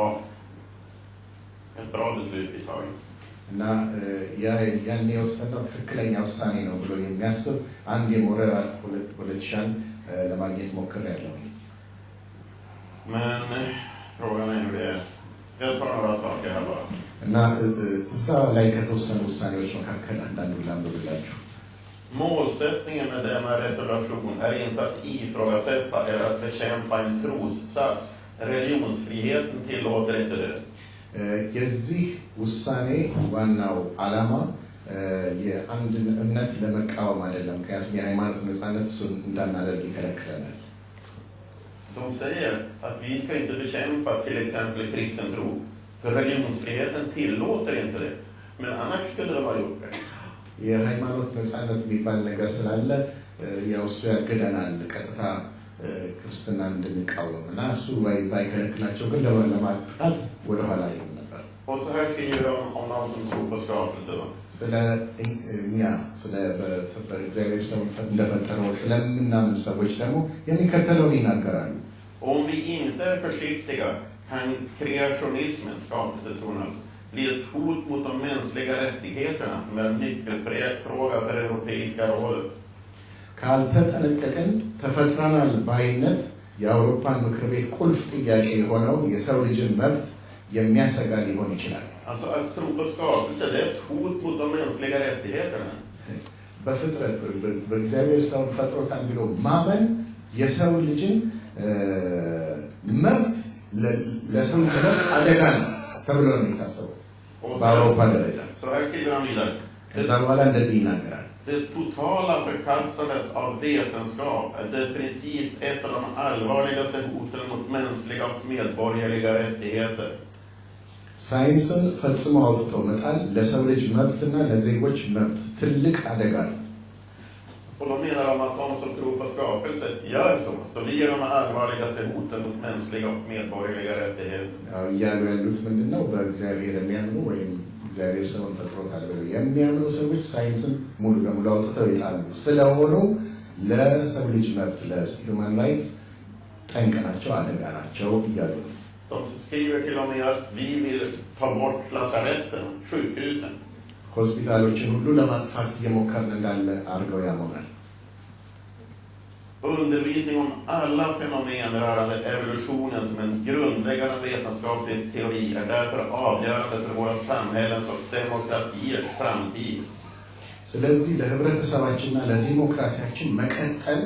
Ett bra beslut vi tar. እና ያን የወሰነው ትክክለኛ ውሳኔ ነው ብሎ የሚያስብ አንድ የሞራል ፖለቲሻን ለማግኘት ሞክሬያለሁ። Men frågan är hur det är. Jag tar några saker här bara. እና እዛ ላይ ከተወሰኑ ውሳኔዎች መካከል አንዳንዱ ላንብብላችሁ። Målsättningen med denna reservation är inte att ifrågasätta eller att bekämpa en trossats. Religionsfriheten tillåter inte det. የዚህ ውሳኔ ዋናው ዓላማ የአንድን እምነት ለመቃወም አይደለም። ምክንያቱም የሃይማኖት ነፃነት እሱን እንዳናደርግ ይከለክለናል። De säger att vi ska inte bekämpa till exempel kristen tro. För religionsfriheten tillåter inte det. Men annars skulle de ha gjort det. የሃይማኖት ነፃነት የሚባል ነገር ስላለ ያው እሱ ያገደናል ቀጥታ ክርስትና እንድንቃወም እና እሱ ባይከለክላቸው ግን ለማጥቃት ወደ ኋላ ይሉ ነበር። Och så här skriver de om någon som tror på skapelse. Om vi inte är försiktiga kan kreationismen, skapelsetron, bli ett hot mot de mänskliga rättigheterna som är en nyckelfråga för Europeiska rådet. ካልተጠነቀቅን ተፈጥረናል ባይነት የአውሮፓን ምክር ቤት ቁልፍ ጥያቄ የሆነው የሰው ልጅን መብት የሚያሰጋ ሊሆን ይችላል። Alltså att tro på skapelse, det är ett hot mot de mänskliga rättigheterna. በፍጥረት በእግዚአብሔር ሰው ፈጥሮታል ብሎ ማመን የሰው ልጅን መብት ለሰው ልጅ አደጋ ነው ተብሎ ነው የሚታሰበው በአውሮፓ ደረጃ። Så här skriver han vidare. ከዛ በኋላ እንደዚህ ይናገራል። Det totala förkastandet av vetenskap är definitivt ett av de allvarligaste hoten mot mänskliga och medborgerliga rättigheter. ሳይንስን ፈጽሞ አውጥቶ መጣል ለሰው ልጅ መብትና ለዜጎች መብት ትልቅ አደጋ ነው። Och då menar de att de som tror på skapelse gör så blir de allvarligaste hoten mot mänskliga och medborgerliga rättigheter. Ja, እያሉ ያሉት ምንድነው? በእግዚአብሔር የሚያምኑ ወይም እግዚአብሔር ሰውን ፈጥሮታል ብለው የሚያምኑ ሰዎች ሳይንስን ሙሉ ለሙሉ አውጥተው ይጣሉ ስለሆኑ ለሰው ልጅ መብት ለሂውማን ራይትስ ጠንቅ ናቸው፣ አደጋ ናቸው እያሉ ነው። De skriver till och med att vi vill ta bort lasaretten, sjukhusen. ሆስፒታሎችን ሁሉ ለማጥፋት እየሞከርን እንዳለ አድርገው ያምናል። Undervisning om alla fenomen rörande evolutionen som en grundläggande vetenskaplig teori är därför avgörande för våra samhällen och demokratiers framtid. ስለዚህ ለህብረተሰባችንና ለዲሞክራሲያችን መቀጠል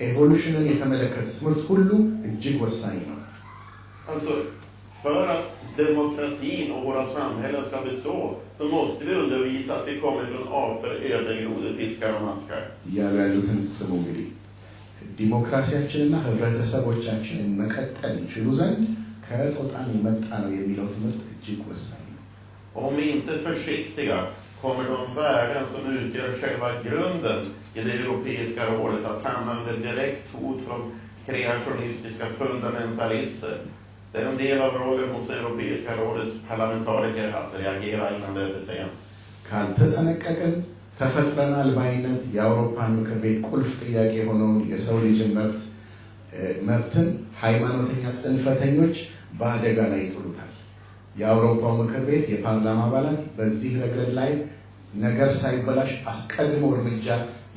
ኤቮሉሽንን የተመለከተ ትምህርት ሁሉ እጅግ ወሳኝ ነው። Alltså, för att demokratin och våra samhällen ska bestå så måste vi undervisa att vi kommer från apor, ödegrodor, fiskar och maskar. ያሉትን ስሙ እንግዲህ ዲሞክራሲያችንና ህብረተሰቦቻችንን መቀጠል ይችሉ ዘንድ ከጦጣን የመጣ ነው የሚለው ትምህርት እጅግ ወሳኝ ነው። Om vi inte är försiktiga kommer de värden som utgör själva grunden i det europeiska rådet att hamna under direkt hot från kreationistiska fundamentalister. Det är en del av rollen hos Europeiska rådets parlamentariker att reagera innan det är för sent. ካልተጠነቀቅን ተፈጥረናል ባይነት የአውሮፓን ምክር ቤት ቁልፍ ጥያቄ ሆነው የሰው ልጅን መብትን ሃይማኖተኛ ጽንፈተኞች በአደጋ ላይ ይጥሉታል። የአውሮፓው ምክር ቤት የፓርላማ አባላት በዚህ ረገድ ላይ ነገር ሳይበላሽ አስቀድሞ እርምጃ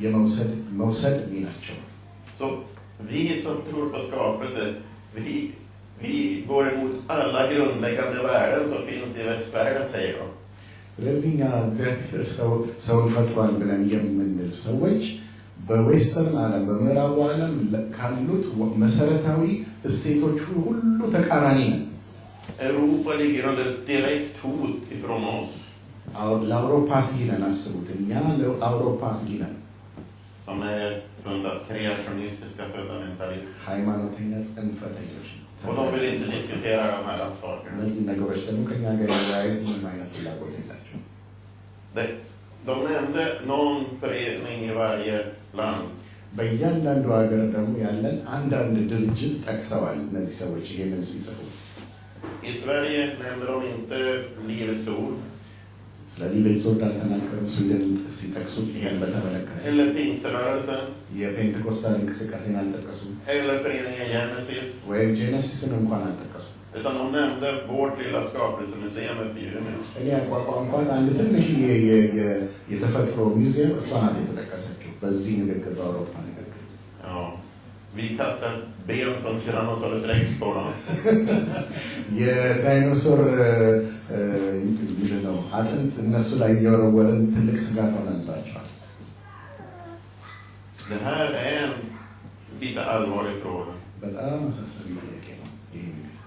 የመውሰድ ሚናቸው። Så vi som tror på skapelse, vi går emot alla grundläggande värden som finns i västvärlden, säger de. ስለዚህ እኛ እግዚአብሔር ሰውን ፈጥሯል ብለን የምንል ሰዎች በዌስተርን ዓለም በምዕራቡ ዓለም ካሉት መሰረታዊ እሴቶች ሁሉ ተቃራኒ ነን። Europa ligger under direkt hot ifrån oss. ለአውሮፓ አስጊ ነን። አስቡት፣ እኛ ለአውሮፓ አስጊ ነን። Som är kreationistiska fundamentalister. ሃይማኖተኛ ጽንፈተኞች Och de vill inte diskutera de här sakerna. እነዚህ ነገሮች ደግሞ ከኛ ጋር ያያዩት ምንም አይነት ፍላጎት የላቸው። De nämnde någon förening i varje land. በእያንዳንዱ ሀገር ደግሞ ያለን አንዳንድ ድርጅት ጠቅሰዋል እነዚህ ሰዎች ይሄንን ሲጽፉ። I Sverige nämnde de inte Livets ord. ስለ ሊቤትስ ኦርድ አልተናገሩም። ስዊድን ሲጠቅሱት ይሄን በተመለከተ Eller Pingströrelsen. የፔንቴኮስታል እንቅስቃሴን አልጠቀሱም። Eller föreningen Genesis. ወይም ጄነሲስን እንኳን አልጠቀሱም። Utan de nämnde vårt lilla skapelsemuseum i Umeå. እኔ አቋቋምኳት አንድ ትንሽ የተፈጥሮ ሙዚየም እሷ ናት የተጠቀሰችው በዚህ ንግግር በአውሮፓ ንግግር። Ja, vi kastar ben från Tyrannosaurus rex på dem. የዳይኖሶር ምንድን ነው አጥንት እነሱ ላይ እየወረወርን ትልቅ ስጋት ሆነንባቸዋል። Det här är en lite allvarlig fråga. በጣም አሳሳቢ ጥያቄ ነው ይሄ ነገር።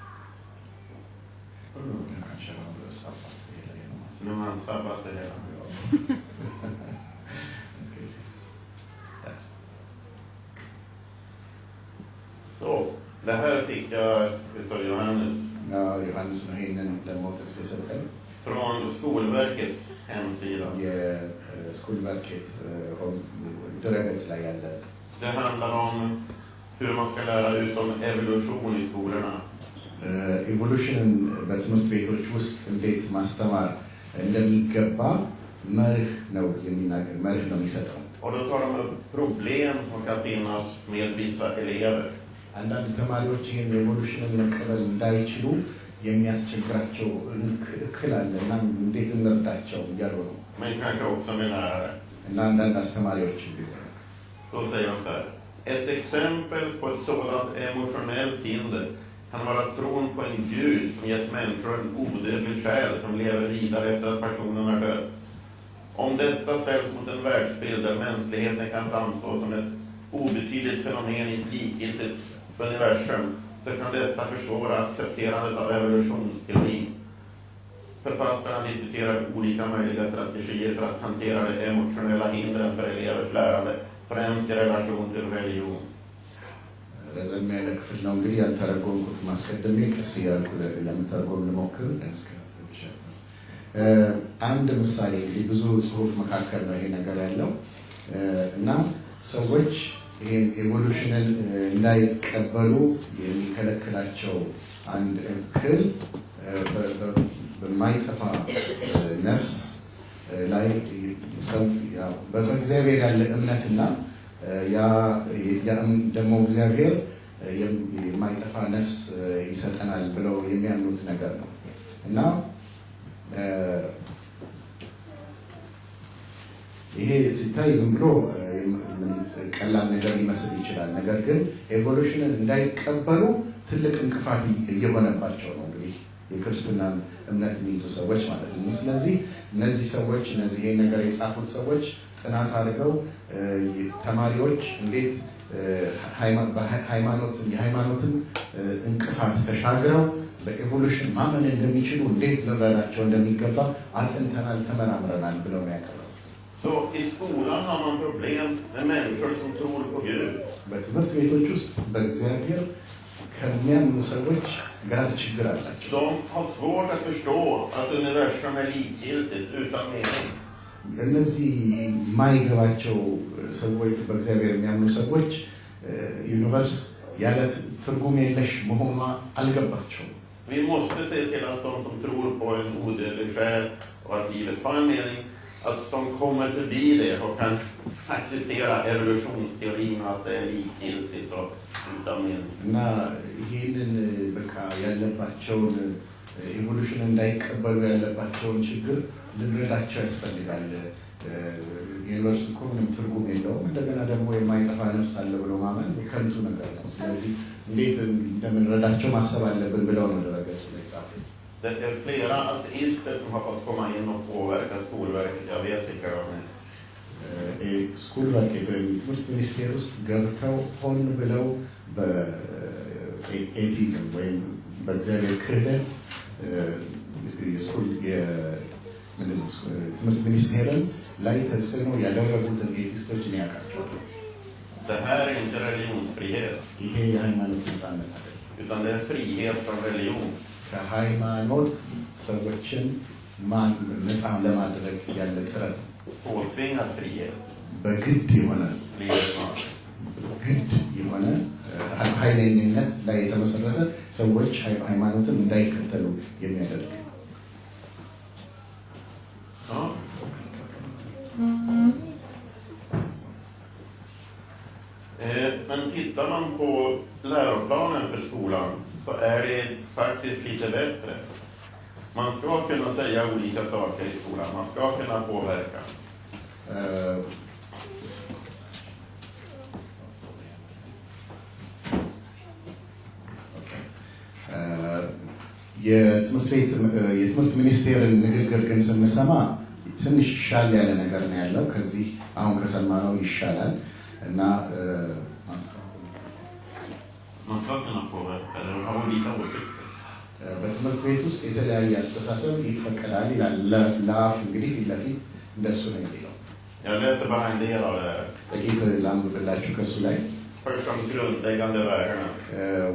Nu har han sabbat det hela. Så, det här fick jag utav Johannes. Ja, Johannes har innan lämnat sig Från Skolverkets hemsida. Skolverket ድረገጽ ላይ ያለ Det handlar om hur man ska lära ut om evolution i skolorna. ኢቮሉሽንን በትምህርት ቤቶች ውስጥ እንዴት ማስተማር እንደሚገባ መርህ ነው የሚሰጠው። Och då tar de upp problem som kan finnas med vissa elever. አንዳንድ ተማሪዎች ይህን ኢቮሉሽንን መቀበል እንዳይችሉ የሚያስቸግራቸው እክል አለ እና እንዴት እንርዳቸው እያሉ ነው። Men kanske också med lärare. እና አንዳንድ አስተማሪዎች Då säger de så här: ett exempel på ett sådant emotionellt hinder kan vara tron på en Gud som gett människor en odödlig själ som lever vidare efter att personen är död. Om detta ställs mot en världsbild där mänskligheten kan framstå som ett obetydligt fenomen i ett likgiltigt universum, så kan detta försvåra accepterandet av evolutionsteorin. Författarna diskuterar olika möjliga strategier för att hantera de emotionella hindren för elevers lärande, främst i relation till religion. ረዘም ያለ ክፍል ነው እንግዲህ ያልተረጎምኩት ማስቀደሜ ቀስ እያልኩ ለመተርጎም ልሞክር። አንድ ምሳሌ እንግዲህ ብዙ ጽሁፍ መካከል ነው ይሄ ነገር ያለው እና ሰዎች ይሄን ኢቮሉሽንን እንዳይቀበሉ የሚከለክላቸው አንድ እክል በማይጠፋ ነፍስ ላይ በእግዚአብሔር ያለ እምነትና ያ ደግሞ እግዚአብሔር የማይጠፋ ነፍስ ይሰጠናል ብለው የሚያምኑት ነገር ነው እና ይሄ ሲታይ ዝም ብሎ ቀላል ነገር ሊመስል ይችላል። ነገር ግን ኤቮሉሽንን እንዳይቀበሉ ትልቅ እንቅፋት እየሆነባቸው ነው እንግዲህ የክርስትናን እምነት የሚይዙ ሰዎች ማለት ነው። ስለዚህ እነዚህ ሰዎች ይሄን ነገር የጻፉት ሰዎች ጥናት አድርገው ተማሪዎች እንዴት የሃይማኖትን እንቅፋት ተሻግረው በኤቮሉሽን ማመን እንደሚችሉ እንዴት ልንረዳቸው እንደሚገባ አጥንተናል፣ ተመራምረናል ብለው ነው ያቀረቡት። Så i skolan har man problem med människor som tror på Gud. በትምህርት ቤቶች ውስጥ በእግዚአብሔር ከሚያምኑ ሰዎች ጋር ችግር አላቸው። De har svårt att förstå att universum är likgiltigt utan mening. እነዚህ የማይገባቸው ሰዎች በእግዚአብሔር የሚያምኑ ሰዎች ዩኒቨርስ ያለ ትርጉም የለሽ መሆኗ አልገባቸውም። Vi måste se till att de som tror på en odödlig själ och att livet har en mening, att de kommer förbi det och kan acceptera evolutionsteorin och att det är likgiltigt och utan mening. እና ይህንን በቃ ያለባቸውን ኢቮሉሽን እንዳይቀበሉ ያለባቸውን ችግር ልንረዳቸው ያስፈልጋል። ዩኒቨርስ እኮ ምንም ትርጉም የለውም፣ እንደገና ደግሞ የማይጠፋ ነፍስ አለ ብሎ ማመን ከንቱ ነገር ነው። ስለዚህ እንዴት እንደምንረዳቸው ማሰብ አለብን ብለው ነው ድረገጹ ላይ ጻፉት። Det är flera ateister som har fått komma in och påverka Skolverket. Jag vet inte vad det är. Skolverket ወይም ትምህርት ሚኒስቴር ውስጥ ገብተው ሆን ብለው በኤቲዝም ወይም በእግዚአብሔር ክህደት ትምህርት ሚኒስቴርን ላይ ተጽዕኖ ያደረጉትን ኤቲስቶችን ያውቃቸዋል። Det här är inte religionsfrihet. ይሄ የሃይማኖት ነፃነት አይደለም፣ utan det är frihet från religion. ከሃይማኖት ሰዎችን ነፃ ለማድረግ ያለ ጥረት ነው። Påtvingad frihet. በግድ የሆነ ኃይለኝነት ላይ የተመሰረተ ሰዎች ሃይማኖትን እንዳይከተሉ የሚያደርግ Men tittar man på läroplanen för skolan så är det faktiskt lite bättre. Man ska kunna säga olika saker i skolan, man ska kunna påverka. የትምህርት ሚኒስቴርን ንግግር ግን ስንሰማ ትንሽ ሻል ያለ ነገር ነው ያለው። ከዚህ አሁን ከሰማነው ይሻላል እና በትምህርት ቤት ውስጥ የተለያየ አስተሳሰብ ይፈቀዳል ይላል። ለአፍ እንግዲህ ፊት ለፊት እንደሱ ነው የሚለው። ጥቂት ላንብብላችሁ ከሱ ላይ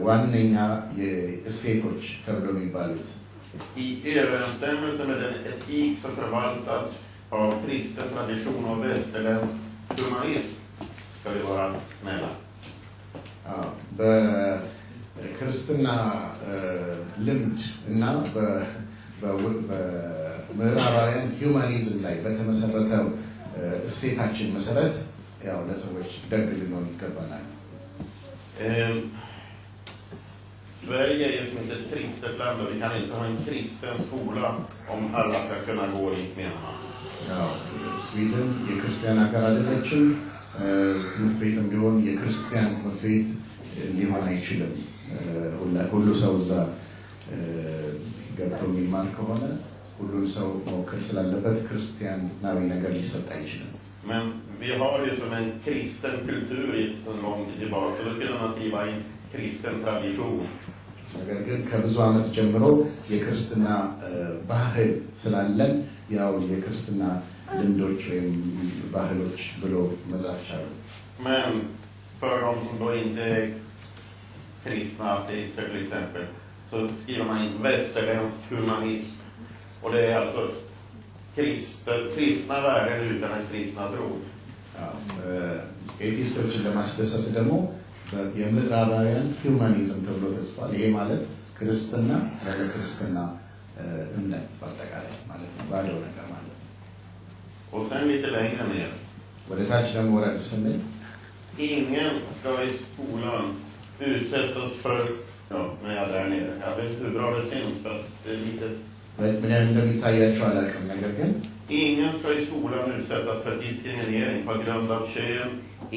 ዋነኛ እሴቶች ተብሎ የሚባሉት I överensstämmelse med den etik som förvaltas av kristen tradition och västerländsk humanism ska vi vara snälla. በክርስትና ልምድ እና በምዕራባውያን ሂውማኒዝም ላይ በተመሰረተው እሴታችን መሰረት ያው ለሰዎች ደግ ልንሆን ይገባናል። Sverige är ju som ett kristet land och vi kan inte ha en kristen skola om alla ska kunna gå dit, menar man. Ja, Sweden የክርስቲያን ሀገር አይደለችም። ትምህርት ቤትም ቢሆን የክርስቲያን ትምህርት ቤት ሊሆን አይችልም። ሁሉ ሰው እዛ ገብቶ የሚማር ከሆነ ሁሉም ሰው መወከል ስላለበት ክርስቲያናዊ ነገር ሊሰጥ አይችልም። Men vi har ju som en kristen kultur sedan lång tid tillbaka, så då skulle man skriva in kristen tradition. ነገር ግን ከብዙ ዓመት ጀምሮ የክርስትና ባህል ስላለን ያው የክርስትና ልምዶች ወይም ባህሎች ብሎ መጻፍ ቻሉ። Men för de som då inte är kristna ateister till exempel, så skriver man in västerländsk humanism. Och det är alltså kristna värden utan en kristna tro. ኤቲስቶችን ለማስደሰት ደግሞ የምዕራባውያን ሂውማኒዝም ተብሎ ተጽፏል። ይሄ ማለት ክርስትና ለክርስትና እምነት በአጠቃላይ ማለት ነው፣ ባለው ነገር ማለት ነው። Och sen lite längre ner. ወደ ታች ደግሞ ወረድ ስንል ingen ska i skolan utsättas för, ja, när jag är där nere. Jag vet hur bra det syns, fast det är lite... ምን እንደሚታያቸው አላውቅም። ነገር ግን ingen ska i skolan utsättas för diskriminering på grund av kön,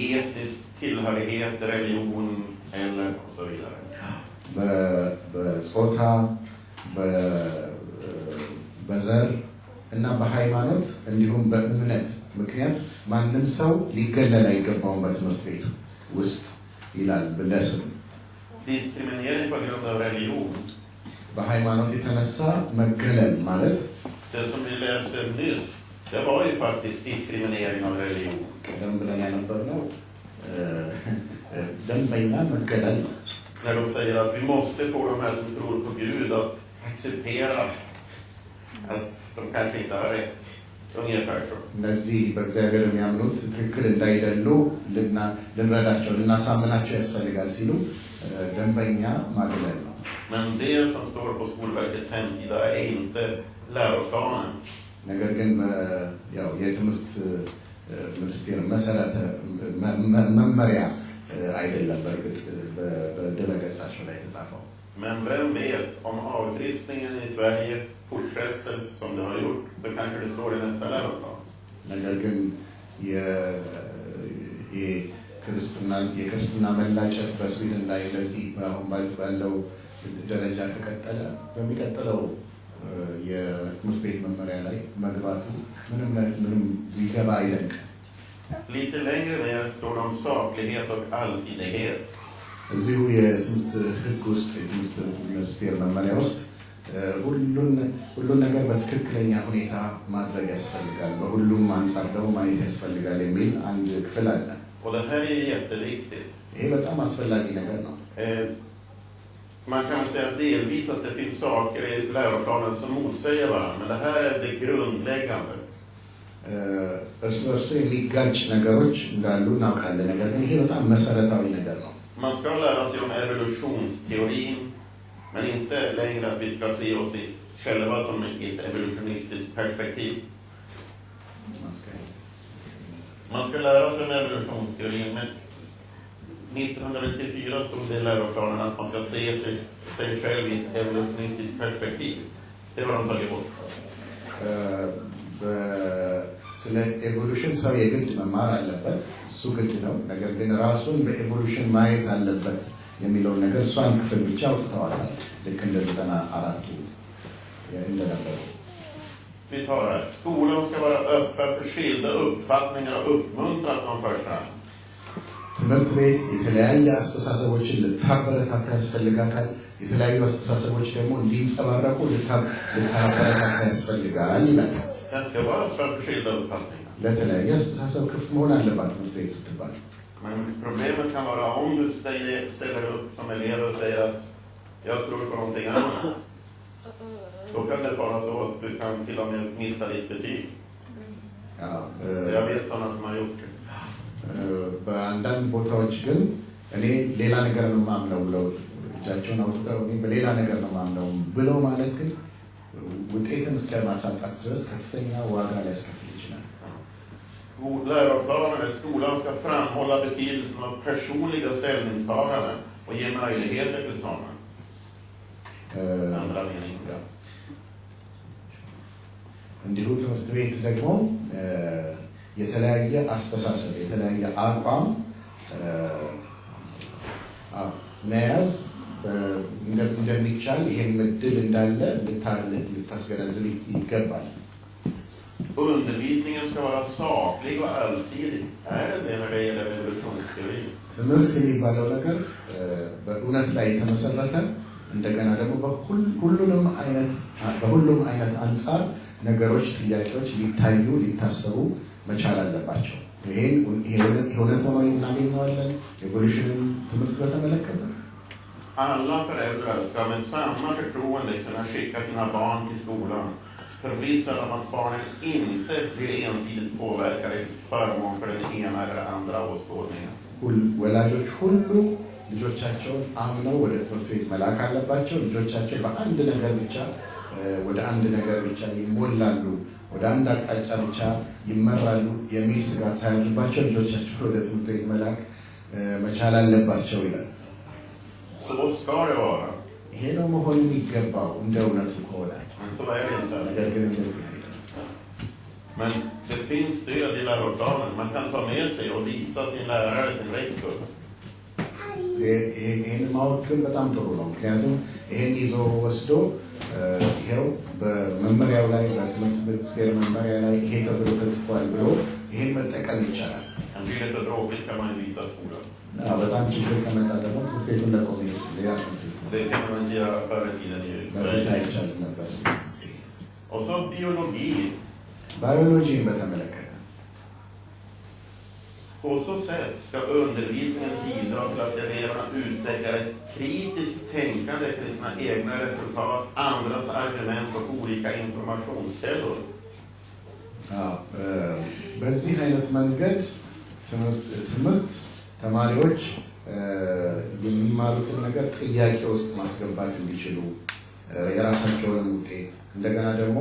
etnisk tillhörighet, religion eller och så vidare. በጾታ በዘር እና በሃይማኖት እንዲሁም በእምነት ምክንያት ማንም ሰው ሊገለል አይገባውም በትምህርት ቤቱ ውስጥ ይላል። በለስም diskriminering på grund av religion. በሃይማኖት የተነሳ መገለል ማለት det som vi läste nyss, det var ju faktiskt diskriminering av religion. ቀደም ብለን ያነበብነው ደንበኛ መገለል ነው። När de säger att vi måste få de här som tror på Gud att acceptera att de kanske inte har rätt. Ungefär så. እነዚህ በእግዚአብሔር የሚያምኑት ትክክል እንዳይደሉ ልንረዳቸው ልናሳምናቸው ያስፈልጋል ሲሉ ደንበኛ ማግለል ነው። Men det som står på Skolverkets hemsida är inte läroplanen. ነገር ግን ያው የትምህርት ሚኒስቴር መሰረተ መመሪያ አይደለም በእርግጥ በድረገጻቸው ላይ የተጻፈው። Men vem vet, om avkristningen i Sverige fortsätter som det har gjort, så kanske det står i nästa läroplan. ነገር ግን የክርስትና መላጨት በስዊድን ላይ ለዚህ አሁን ባለው ደረጃ ከቀጠለ በሚቀጥለው የትምህርት ቤት መመሪያ ላይ መግባቱ ምንም ሊገባ አይደንቅም። Lite längre ner står det om saklighet och allsidighet. እዚሁ የትምህርት ሕግ ውስጥ የትምህርት ሚኒስቴር መመሪያ ውስጥ ሁሉን ነገር በትክክለኛ ሁኔታ ማድረግ ያስፈልጋል፣ በሁሉም አንጻር ደግሞ ማየት ያስፈልጋል የሚል አንድ ክፍል አለ። Och det här är jätteviktigt. ይሄ በጣም አስፈላጊ ነገር ነው። Man kan säga delvis att det finns saker i läroplanen som motsäger varandra, men det här är det grundläggande. እርስ በርሱ የሚጋጭ ነገሮች እንዳሉ እናውቃለን። ነገር ግን ይሄ በጣም መሰረታዊ ነገር ነው። Man ska lära sig om evolutionsteorin, men inte längre att vi ska se oss själva som ett evolutionistiskt perspektiv. Man ska lära sig om evolutionsteorin, men 1994 stod det i läroplanen att man ska se sig själv i ett evolutionistiskt perspektiv. Det har de tagit bort. ስለ ኤቮሉሽን ሰው የግድ መማር አለበት፣ እሱ ግድ ነው። ነገር ግን ራሱን በኤቮሉሽን ማየት አለበት የሚለውን ነገር እሷን ክፍል ብቻ አውጥተዋል። ልክ እንደ 94ቱ እንደነበሩ Vi tar det. Skolan ska vara öppen för skilda uppfattningar och uppmuntra att de förs fram. ትምህርት ቤት የተለያየ አስተሳሰቦችን ልታበረታታ ያስፈልጋታል። የተለያዩ አስተሳሰቦች ደግሞ እንዲንጸባረቁ ልታበረታታ ያስፈልጋል ይላል። Den ska vara öppen för skilda uppfattningar. ለተለያየ አስተሳሰብ ክፍት መሆን አለባት ትምህርት ቤት ስትባል። Men problemet kan vara om du ställer upp som elev och säger att jag tror på någonting annat. Då kan det vara så att du kan till och med missa ditt betyg. Jag vet sådana som har gjort det. በአንዳንድ ቦታዎች ግን እኔ ሌላ ነገር ነው የማምነው ብለው እጃቸውን አውጥተው በሌላ ነገር ነው ማምነው ብለው ማለት ግን ውጤትን እስከ ማሳጣት ድረስ ከፍተኛ ዋጋ ሊያስከፍል ይችላል። Läroplanen i skolan ska framhålla betydelsen av personliga ställningstaganden och ge möjligheter till sådana. Andra mening. Ja. እንዲሁ ትምህርት ቤት ደግሞ የተለያየ አስተሳሰብ የተለያየ አቋም መያዝ እንደሚቻል ይሄን እድል እንዳለ ልታስገነዝብ ይገባል። Undervisningen ska vara saklig och allsidig. Är det när det gäller evolutionsteori? ትምህርት የሚባለው ነገር በእውነት ላይ የተመሰረተ እንደገና ደግሞ በሁሉም አይነት አንፃር ነገሮች ጥያቄዎች ሊታዩ ሊታሰቡ መቻል አለባቸው። ይሄን እውነት ሆኖ እናገኘዋለን ኤቮሉሽንን ትምህርት በተመለከተ Alla föräldrar ska med samma förtroende kunna skicka sina barn till skolan, förvissade om att barnen inte blir ensidigt påverkade till förmån för den ena eller andra åskådningen. ወላጆች ሁሉ ልጆቻቸውን አምነው ወደ ትምህርት ቤት መላክ አለባቸው። ልጆቻቸው በአንድ ነገር ብቻ ወደ አንድ ነገር ብቻ ይሞላሉ፣ ወደ አንድ አቅጣጫ ብቻ ይመራሉ የሚል ስጋት ሳያድርባቸው ልጆቻቸው ወደ ትምህርት ቤት መላክ መቻል አለባቸው ይላል። Så ska det vara. ይሄ ነው መሆን የሚገባው እንደ እውነቱ ከሆነ። Så är det inte. ነገር ግን እንደዚህ አይደለም። Men det finns stöd i läroplanen. Man kan ta med sig och visa sin lärare, sin rektor. ይሄን ማወቅ ግን በጣም ጥሩ ነው። ምክንያቱም ይሄን ይዞ ወስዶ ይሄው በመመሪያው ላይ በትምህርት ሚኒስቴር መመሪያ ላይ ይሄ ተብሎ ተጽፏል ብሎ ይሄን መጠቀም ይቻላል። En blir lite bråkigt kan man ju byta skola. በጣም ችግር ከመጣ ደግሞ ትምህርት ቤቱን ለቆም ሌላ Det kan man inte göra förr i tiden i መፍታ ይቻላል ነበር። Och så biologi. ባዮሎጂን በተመለከተ På så sätt ska undervisningen bidra till att eleverna utvecklar ett kritiskt tänkande till sina egna resultat, andras argument och olika informationskällor. በዚህ አይነት መንገድ ትምህርት ተማሪዎች የሚማሩትን ነገር ጥያቄ ውስጥ ማስገባት እንዲችሉ የራሳቸውን ውጤት እንደገና ደግሞ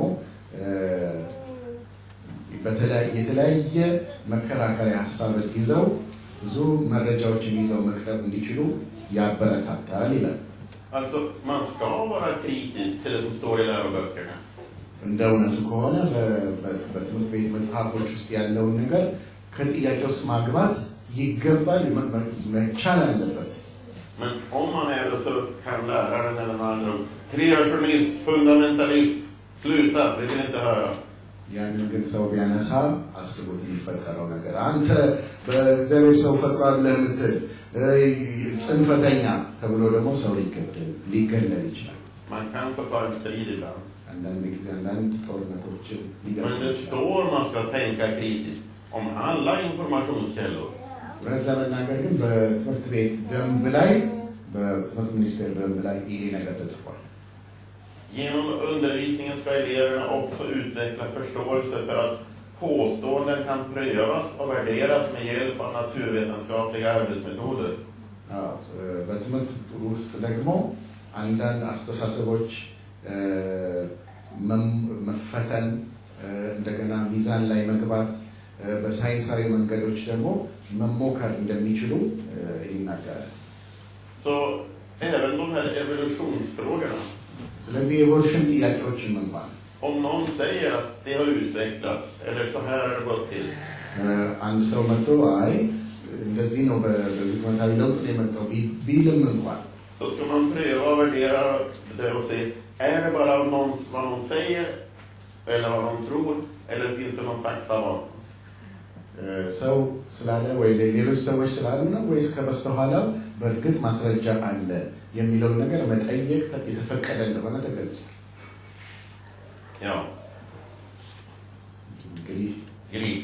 የተለያየ መከራከሪያ ሀሳቦች ይዘው ብዙ መረጃዎችን ይዘው መቅረብ እንዲችሉ ያበረታታል ይላል። Alltså man ska vara kritisk till det som står i läroböckerna. እንደ እውነቱ ከሆነ በትምህርት ቤት መጽሐፎች ውስጥ ያለውን ነገር ከጥያቄ ውስጥ ማግባት ይገባል መቻል አለበት። Men om man är så kan läraren eller någon annan kreationist, fundamentalist, sluta, det vill inte höra. ያንን ግን ሰው ቢያነሳ አስቡት የሚፈጠረው ነገር አንተ በእግዚአብሔር ሰው ፈጥሯል ለምትል ጽንፈተኛ ተብሎ ደግሞ ሰው ሊገለል ይችላል። Man kan få ta en strid ibland. አንዳንድ ጊዜ አንዳንድ ጦርነቶችን ሊገጥሙ Men det står man ska tänka kritiskt om alla informationskällor. በዛ መናገር ግን በትምህርት ቤት ደንብ ላይ በትምህርት ሚኒስቴር ደንብ ላይ ይሄ ነገር ተጽፏል። Genom undervisningen ska eleverna också utveckla förståelse för att påståenden kan prövas och värderas med hjälp av naturvetenskapliga arbetsmetoder. በትምህርት ውስጥ ደግሞ አንዳንድ አስተሳሰቦች መፈተን እንደገና ሚዛን ላይ መግባት በሳይንሳዊ መንገዶች ደግሞ መሞከር እንደሚችሉ ይናገራል። Så även de här evolutionsfrågorna. ስለዚህ ኤቮሉሽን ጥያቄዎችን እንኳን Om någon säger att det har utvecklats eller så här har det gått till. አንድ ሰው መጥቶ አይ እንደዚህ ነው በዚህ መንታዊ ለውጥ የመጣው ቢልም እንኳን Då ska man pröva och värdera det och se, är det bara vad någon säger eller vad de tror eller finns det någon fakta bakom? ሰው ስላለ ወይ ሌሎች ሰዎች ስላሉ ነው ወይስ ከበስተኋላው በእርግጥ ማስረጃ አለ የሚለውን ነገር መጠየቅ የተፈቀደ እንደሆነ ተገልጿል። Ja. Gris.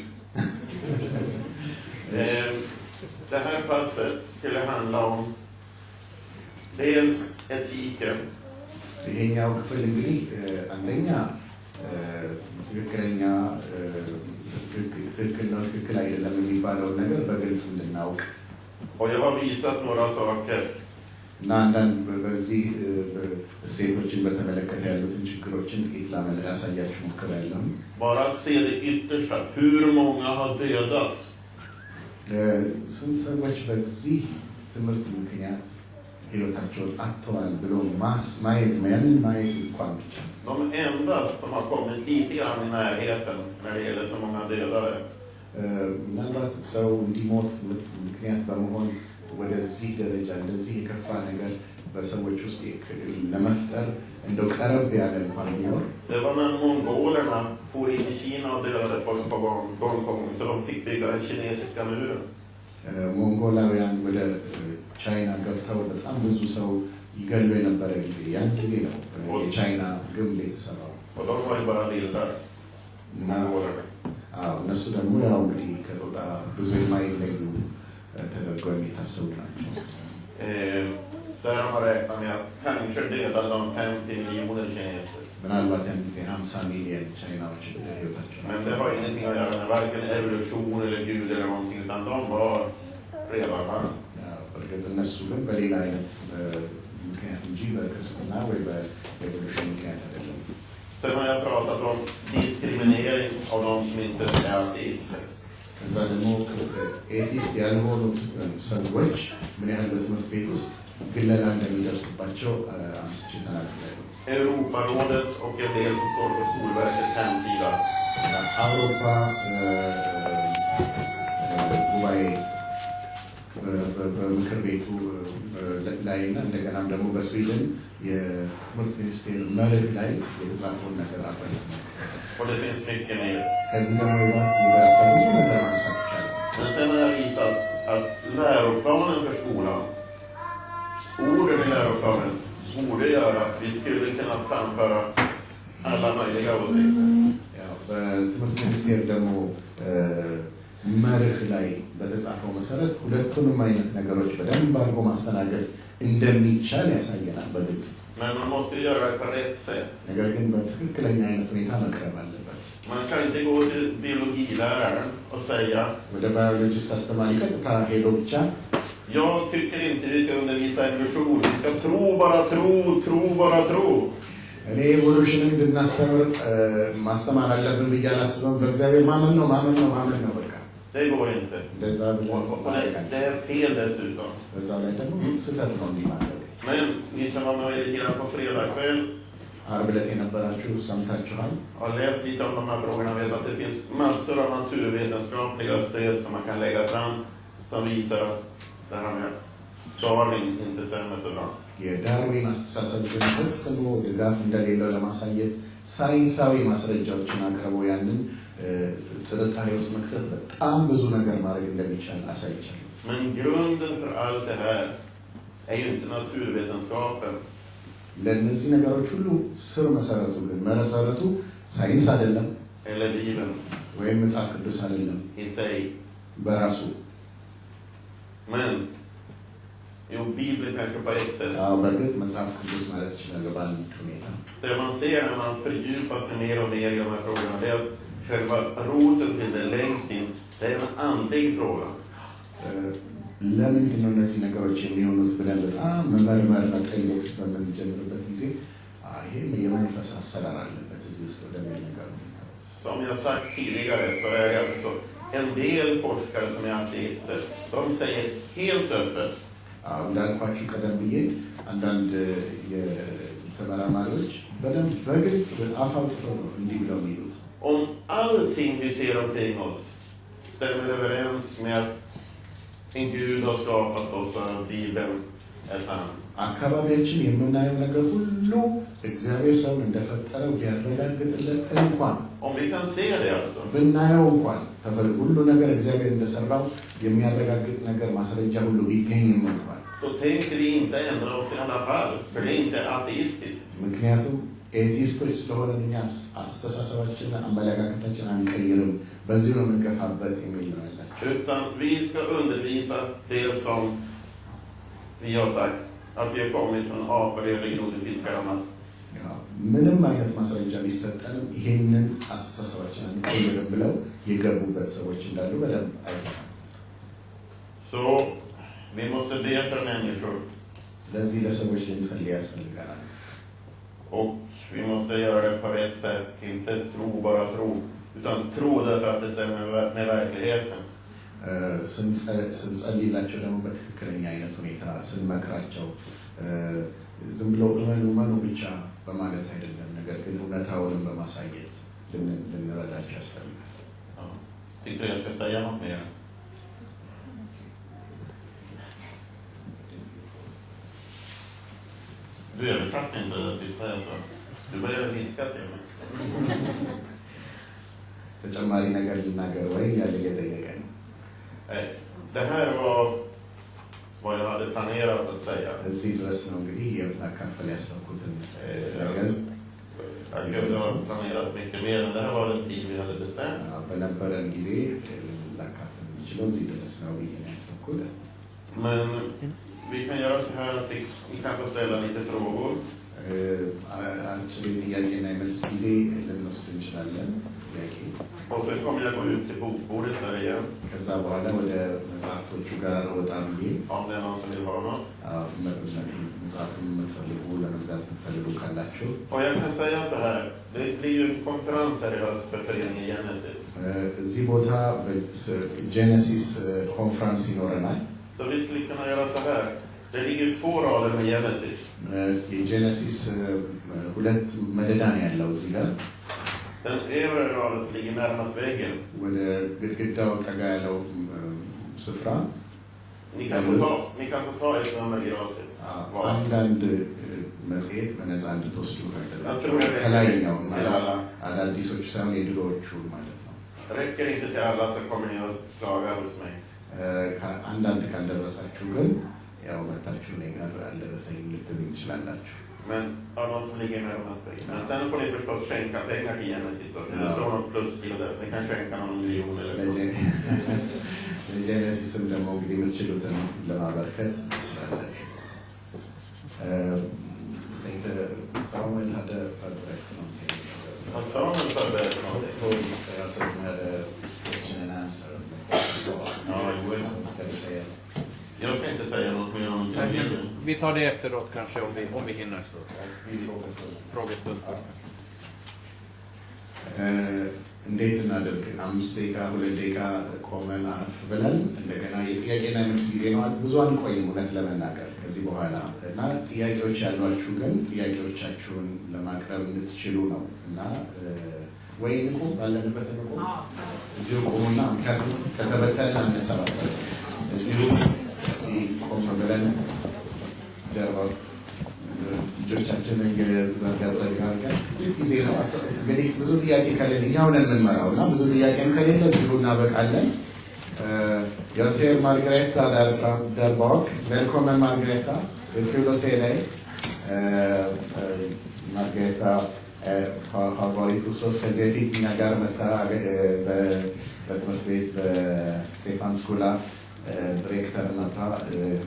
Det här passet skulle handla om dels etiken. ይሄኛው ክፍል እንግዲህ አንደኛ ትክክለኛ ትክክል አይደለም የሚባለውን ነገር በግልጽ እንድናውቅ Och jag har visat några saker እና አንዳንድ በዚህ እሴቶችን በተመለከተ ያሉትን ችግሮችን ጥቂት ላሳያችሁ ሞክሬያለሁ። Bara att se det yttersta, hur många har dödats? ስንት ሰዎች በዚህ ትምህርት ምክንያት ህይወታቸውን አጥተዋል ብሎ ማየት እንኳን ብቻ De enda som har kommit lite grann i närheten när det gäller så många dödare. ምናልባት ሰው እንዲሞት ምክንያት በመሆን ወደዚህ ደረጃ እንደዚህ የከፋ ነገር በሰዎች ውስጥ ለመፍጠር እንደው ቀረብ ያለ እንኳን ቢኖር Det var när mongolerna for in i Kina och dödade folk på gång så de fick bygga den kinesiska muren. ሞንጎላውያን ወደ ቻይና ገብተው በጣም ብዙ ሰው ይገሉ የነበረ ጊዜ ያን ጊዜ ነው የቻይና ግንብ የተሰራው። Och de var ju bara vildar. እነሱ ደግሞ ያው እንግዲህ ከጦጣ ብዙ የማይለዩ ተደርገው የሚታሰቡ ናቸው። Där har man räknat med att kanske dödade de 50 miljoner kineser. ምናልባት ያን ጊዜ 50 ሚሊዮን ቻይናዎች ህይወታቸው። Men det har ingenting att göra med varken evolution eller Gud eller någonting, utan de var redan här. በእርግጥ እነሱ ግን በሌላ አይነት ምክንያት እንጂ በክርስትና ወይ በኤቮሉሽን ምክንያት አይደለም። Sen har jag pratat om diskriminering av de som inte är ateister. ከዛ ደግሞ ኤቲስት ያልሆኑት ሰዎች ምን ያህል በትምህርት ቤት ውስጥ ግለላ እንደሚደርስባቸው አንስቼ ተናግሬያለሁ። Europarådet och en del som står på Skolverkets hemsida. አውሮፓ ጉባኤ በምክር ቤቱ ላይ እና እንደገናም ደግሞ በስዊድን የትምህርት ሚኒስቴር መርህ ላይ የተጻፈውን ነገር አባይ Och det finns mycket mer. ከዚህ ደግሞ የባሰ ብዙ ነገር ማንሳት ይቻላል። Men sen har jag visat att läroplanen för skolan, orden i läroplanen, borde göra att vi skulle kunna framföra alla möjliga åsikter. በትምህርት ሚኒስቴር ደግሞ መርህ ላይ በተጻፈው መሰረት ሁለቱንም አይነት ነገሮች በደንብ አድርጎ ማስተናገድ እንደሚቻል ያሳየናል በግልጽ። Men man måste göra det på rätt sätt. ነገር ግን በትክክለኛ አይነት ሁኔታ መቅረብ አለበት። Man kan inte gå till biologiläraren och säga ወደ ባዮሎጂስት አስተማሪ ቀጥታ ሄዶ ብቻ jag tycker inte vi ska undervisa evolution, vi ska tro bara tro. እኔ ኤቮሉሽንን እንድናስተምር ማስተማር አለብን ብዬ አላስብም። በእግዚአብሔር ማመን ነው በቃ። Det går inte. Det är fel dessutom. Men ni som var med lite grann på fredag kväll har läst lite om de här frågorna, vet att det finns massor av naturvetenskapliga stöd som man kan lägga fram som visar att det här med Darwin inte stämmer så bra. የዳርዊን አስተሳሰብ ግን ፈጽሞ ድጋፍ እንደሌለው ለማሳየት ሳይንሳዊ ማስረጃዎችን አቅርቦ ያንን ጥርጣሬ ውስጥ መክተት በጣም ብዙ ነገር ማድረግ እንደሚቻል አሳይቻለሁ። Men grunden för allt det här är ju inte naturvetenskapen. ለእነዚህ ነገሮች ሁሉ ስር መሰረቱ ግን መሰረቱ ሳይንስ አይደለም eller Bibeln ወይም መጽሐፍ ቅዱስ አይደለም i sig በራሱ men jo Bibeln kanske på ett sätt. Ja, በእርግጥ መጽሐፍ ቅዱስ ማለት ይችላል በአንድ ሁኔታ። Det man ser när man fördjupar sig mer och mer i de här frågorna, det är att själva roten till det längst in, det är en andlig fråga. ለምንድን ነው እነዚህ ነገሮች የሚሆኑት ብለን በጣም መመርመር መጠየቅ በምንጀምርበት ጊዜ ይሄም የመንፈስ አሰራር አለበት እዚህ ውስጥ ወደሚል ነገር ነው። Som jag sagt tidigare så är det alltså en del forskare som är ateister, de säger helt öppet እንዳልኳችሁ ቀደም ብዬ አንዳንድ የተመራማሪዎች በደንብ በግልጽ አፋውጥተው ነው እንዲህ ብለው የሚሉት om allting vi ser omkring oss stämmer överens med att en Gud har skapat oss och Bibeln är sann. አካባቢያችን የምናየው ነገር ሁሉ እግዚአብሔር ሰውን እንደፈጠረው ያረጋግጥልን እንኳን om vi kan se det alltså ብናየው እንኳን ሁሉ ነገር እግዚአብሔር እንደሰራው የሚያረጋግጥ ነገር ማስረጃ ሁሉ ቢገኝም እንኳን så tänker vi inte ändra oss i alla fall, för det är inte ateistiskt. ምክንያቱም ኤቲስቶች ስለሆነ እኛ አስተሳሰባችንና አመለካከታችን አንቀይርም በዚህ ነው የምንገፋበት የሚል ነው ያላቸው። Utan vi ska undervisa det som vi har sagt, att vi har kommit från apor eller grodfiskar och mask. ምንም አይነት ማስረጃ ቢሰጠንም ይሄንን አስተሳሰባችን አንቀይርም ብለው የገቡበት ሰዎች እንዳሉ በደንብ አይተናል። Så vi måste be för människor. ስለዚህ ለሰዎች ልንጸልይ ያስፈልጋል። Och vi måste göra det på rätt sätt, inte tro bara tro, utan tro därför att det stämmer med verkligheten. ስንጸልይላቸው ደግሞ በትክክለኛ አይነት ሁኔታ ስንመክራቸው ዝም ብሎ እመኑ ብቻ በማለት አይደለም፣ ነገር ግን እውነታውንም በማሳየት ልንረዳቸው ያስፈልጋል። Tycker jag ska säga något mer? Du översatte inte det sista jag sa. Du började viska till mig. ተጨማሪ ነገር ልናገር ወይ ያለ እየጠየቀ ነው። Det här var vad jag hade planerat att säga. እዚህ ድረስ ነው እንግዲህ የማካፈል ያሰብኩትን ነገር። Jag skulle ha planerat mycket mer, men det här var den tid vi hade bestämt. በነበረን ጊዜ ላካፈል የሚችለው እዚህ ድረስ ነው ብዬ ነው ያሰብኩት። Men vi kan göra så här att vi kan få ställa lite frågor. Actually ጥያቄና መልስ ጊዜ ልንወስድ እንችላለን። Och sen kommer jag gå ut till bokbordet där igen. ከዛ በኋላ ወደ መጽሐፎቹ ጋር ወጣ ብዬ Om det är någon som vill ha något. መጽሐፉን የምትፈልጉ ለመግዛት የምትፈልጉ ካላችሁ Och jag kan säga så här, det blir ju en konferens här i höst för föreningen Genesis. እዚህ ቦታ ጄኔሲስ ኮንፈረንስ ይኖረናል። Så vi skulle kunna göra så här. Det ligger 2 rader med Genesis. የጄኔሲስ ሁለት መደዳ ነው ያለው እዚህ ጋር። Den övre raden ligger närmast väggen. ወደ ግድግዳው ጠጋ ያለው ስፍራ Ni kan få ta ett nummer gratis. አንዳንድ መጽሔት በነፃ እንድትወስዱ ከላይኛው አዳዲሶች ሳይሆን የድሮዎቹን ማለት ነው። Räcker inte till alla så kommer ni att klaga hos mig. አንዳንድ ካልደረሳችሁ ግን ያው መታችሁ እኔ ጋር አልደረሰኝም ልትሉኝ ትችላላችሁ። Men har någon som ligger närmast väggen. Men sen får ni förstås skänka pengar till Genesis. Så det står något plus till det. Ni kan skänka någon miljon eller så. ለጄኔሲስም ደግሞ እንግዲህ የምትችሉትን ለማበርከት ትችላላችሁ። Samuel hade förberett någonting. Samuel förberett någonting? Jag såg de här question and answer. Ja, ska du säga? Jag ska inte säga något mer om det. Vi tar det efteråt kanske om vi hinner. Frågestund. እንዴት እናደርግ? 5 ደቂቃ 2 ደቂቃ ቆመን አረፍ ብለን እንደገና የጥያቄና መልስ ጊዜ ነው። ብዙ አንቆይም እውነት ለመናገር ከዚህ በኋላ እና ጥያቄዎች ያሏችሁ ግን ጥያቄዎቻችሁን ለማቅረብ እንድትችሉ ነው እና ወይ ንቁ ባለንበት ንቁ እዚሁ ቆሙና ምክንያቱም ከተበተነ አንሰባሰብ እዚሁ እስቲ ቆም ብለን ጀርባው ልጆቻችንን ዘርጋዘርጋር ጊዜ ነው። እንግዲህ ብዙ ጥያቄ ከሌለ እኛው ነን የምንመራው እና ብዙ ጥያቄም ከሌለ እዚሁ እናበቃለን። Jag ser Margareta där bak. Välkommen Margareta. Det är kul att se dig. Margareta har varit hos oss ከዚህ በፊት እኛ ጋር መታ በትምህርት ቤት በስቴፋንስኮላ ዲሬክተርነቷ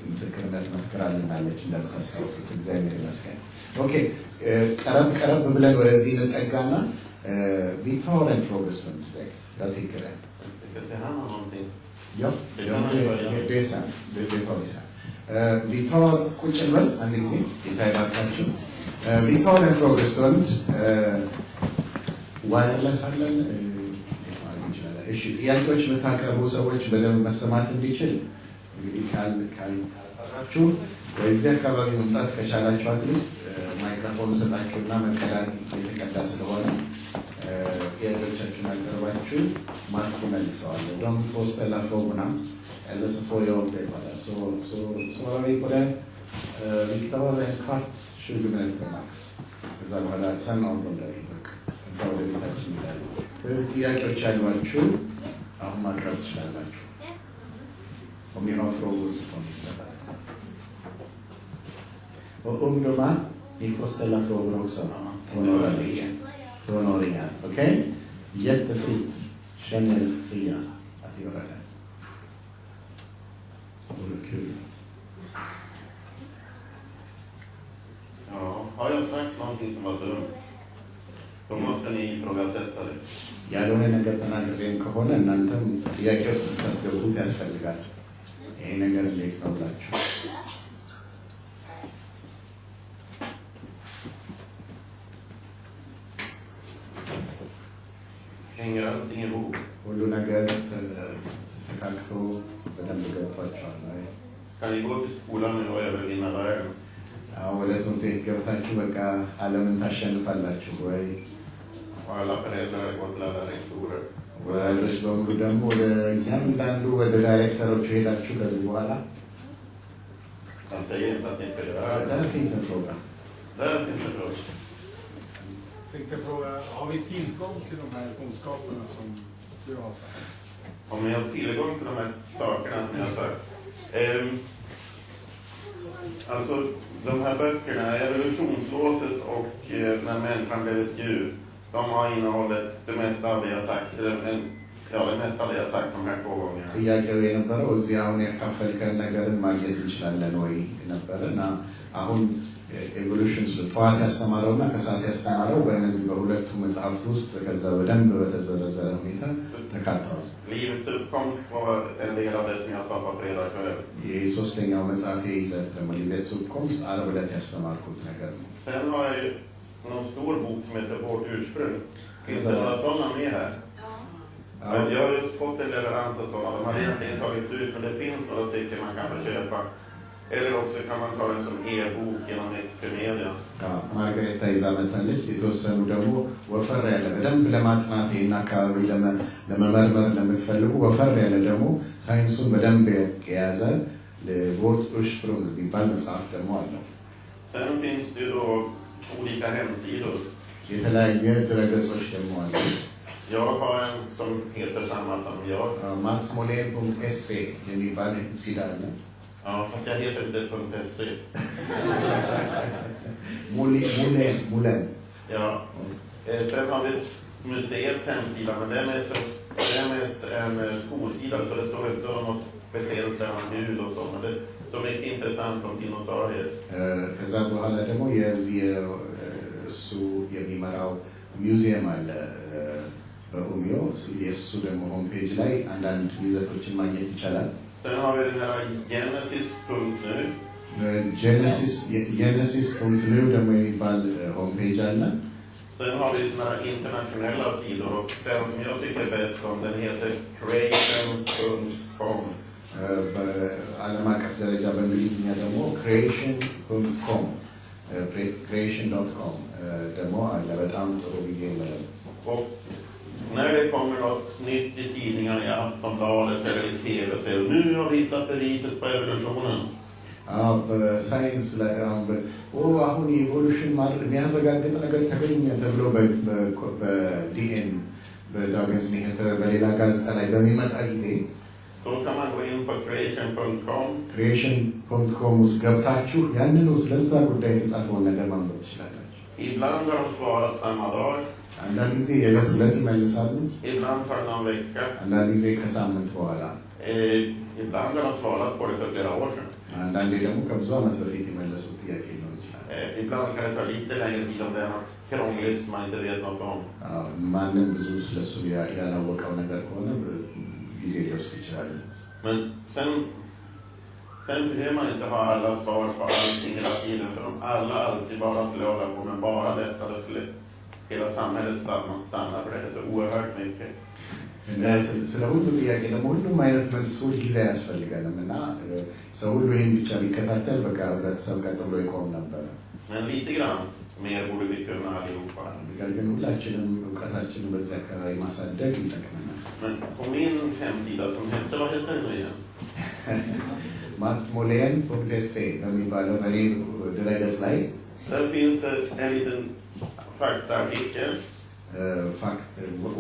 ምስክርነት መስክራልናለች እንደምታስታውሱት። እግዚአብሔር ይመስገን። ኦኬ ቀረብ ብለን ወደዚህ እንጠጋና vi tar en frågestund direkt. Jag tycker det. Ja, det är sant. Det tar vi sen. Vi tar kuchelvel en ጊዜ ይታይባታችሁ vi tar en frågestund. ዋይርለስ አለን እሺ ጥያቄዎች የምታቀርቡ ሰዎች በደንብ መሰማት እንዲችል እንግዲህ ካልፈራችሁ በዚህ አካባቢ መምጣት ከቻላችሁ አትሊስት ማይክሮፎን ሰጣችሁና መቀዳት የተቀዳ ስለሆነ ጥያቄዎቻችሁን አቀርባችሁ ማስ መልሰዋል። De får ställa frågorna eller så får jag det bara. Så svarar vi på det. Vi tar en kvart 20 minuter max. ከዛ በኋላ sen avrundar vi. ከዛ ወደ ቤታችን እንሄዳለን። ስለዚህ ጥያቄዎች ያሏችሁ አሁን ማቅረብ ትችላላችሁ። Om ni har frågor så får ni ställa. Och ungdomar, ni får ställa frågor också. Tonåringar. Okej? Jättefint. Känner er fria att göra det. Vore kul. Ja, har jag sagt någonting som var dumt? Då måste ni ifrågasätta det. ያልሆነ ነገር ተናግሬም ከሆነ እናንተም ጥያቄ ውስጥ ታስገቡት ያስፈልጋል። ይሄ ነገር እንዴት ነው ብላችሁ Hänger allting ihop? ሁሉ ነገር ተስተካክቶ በደንብ ገብቷቸዋል ወይ? Ska ni gå till skolan nu och övervinna världen? አሁን ወደ ትምህርት ቤት ገብታችሁ በቃ ዓለምን ታሸንፋላችሁ ወይ? Och alla föräldrar har gått lärarrektorer. ወላጆች በሙሉ ደግሞ ወደ እያንዳንዱ ወደ ዳይሬክተሮቹ ሄዳችሁ ከዚህ በኋላ Han säger inte att ni ska göra det. där finns en fråga. Där finns en fråga. Jag tänkte fråga, har vi tillgång till de här kunskaperna som du har sagt? Om ni har tillgång till de här sakerna som jag har sagt. Alltså de här böckerna, Evolutionslåset och När människan blev ett djur, de har innehållit det mesta av det jag sagt, det mesta av det jag sagt de här 2 gångerna. ጥያቄው የነበረው እዚህ አሁን ያካፈልከን ነገርን ማግኘት እንችላለን ወይ ነበረ እና አሁን ኤቮሉሽን ጠዋት ያስተማረውና ከሰዓት ያስተማረው በእነዚህ በሁለቱ መጽሐፍት ውስጥ ከዛ በደንብ በተዘረዘረ ሁኔታ ተካተዋል። Livets uppkomst var en del av det som jag sa på fredag kväll. የሶስተኛው መጽሐፍ ይዘት ደግሞ livets uppkomst ዓርብ ዕለት ያስተማርኩት ነገር ነው። Sen har jag ju någon stor bok som heter Vårt ursprung. Finns det några sådana med här? Ja. Jag har just fått en leverans av sådana. De har egentligen tagits ut, men det finns några stycken man kan få köpa. Eller också kan man ta en som e-bok genom Expedia. ማርጋሬታ ይዛ መጣለች። የተወሰኑ ደግሞ ወፈር ያለ በደንብ ለማጥናት ይህን አካባቢ ለመመርመር ለምትፈልጉ ወፈር ያለ ደግሞ ሳይንሱን በደንብ የያዘ Vårt ursprung የሚባል መጽሐፍ ደግሞ አለው። Sen finns det ju då olika hemsidor. የተለያየ ድረገጾች ደግሞ አሉ። Jag har en som heter samma som jag. matsmolen.se የሚባል ሄምሲዳ አለ። Ja, fast jag heter inte .se. Molen. Ja. Sen har vi museets hemsida, men det är mest en skolsida, så det står inte något speciellt där om Gud och så, men det är mycket intressant om dinosaurier. ከዛ በኋላ ደግሞ የዚህ እሱ የሚመራው ሚውዚየም አለ በኡሚዮ የእሱ ደግሞ ሆም ፔጅ ላይ አንዳንድ ይዘቶችን ማግኘት ይቻላል። Sen har vi den här Genesis.nu. Genesis.nu ደግሞ የሚባል ሆም ፔጅ አለ። Sen har vi såna här internationella sidor, och den som jag tycker bäst om, den heter creation.com. በዓለም አቀፍ ደረጃ በእንግሊዝኛ ደግሞ creation.com creation.com ደግሞ አለ። በጣም ጥሩ ብዬ ነው። Och när det kommer något nytt i tidningarna, i Aftonbladet eller i TV, så nu har vi hittat beviset på evolutionen. በሳይንስ ላይ አሁን ኢቮሉሽን የሚያረጋግጥ ነገር ተገኘ ተብሎ በዲኤን በዳግንስ ኒሄተር በሌላ ጋዜጣ ላይ በሚመጣ ጊዜ Då kan man gå in på creation.com. creation.com ውስጥ ገብታችሁ ያንን ስለዛ ጉዳይ የተጻፈውን ነገር ማንበብ ትችላላችሁ። Ibland har de svarat samma dag. አንዳንድ ጊዜ የዕለት ሁለት ይመልሳሉ። Ibland tar det någon vecka. አንዳንድ ጊዜ ከሳምንት በኋላ Ibland har de svarat på det för flera år sedan. አንዳንዴ ደግሞ ከብዙ ዓመት በፊት የመለሱት ጥያቄ ሊሆን ይችላል። Ibland kan det ta lite längre tid om det är något krångligt som man inte vet något om. ማንም ብዙ ስለሱ ያላወቀው ነገር ከሆነ ጊዜ ሊወስድ ይችላል። Men sen behöver man inte ha alla svar på allting hela tiden, för om alla alltid bara skulle hålla på med bara detta, då skulle hela samhället stanna, för det är så oerhört mycket. ስለ ሁሉ ጥያቄ ደግሞ ሁሉም አይነት መልስ ሁል ጊዜ አያስፈልገንም እና ሰው ሁሉ ይህን ብቻ ቢከታተል በቃ ህብረተሰብ ቀጥ ብሎ ይቆም ነበረ። Men lite grann mer borde vi kunna allihopa. ነገር ግን ሁላችንም እውቀታችንን በዚህ አካባቢ ማሳደግ ይጠቅመናል። Men på min hemsida som heter, vad heter den igen? matsmolen.se በሚባለው መሪ ድረገጽ ላይ Där finns det en liten faktaartikel.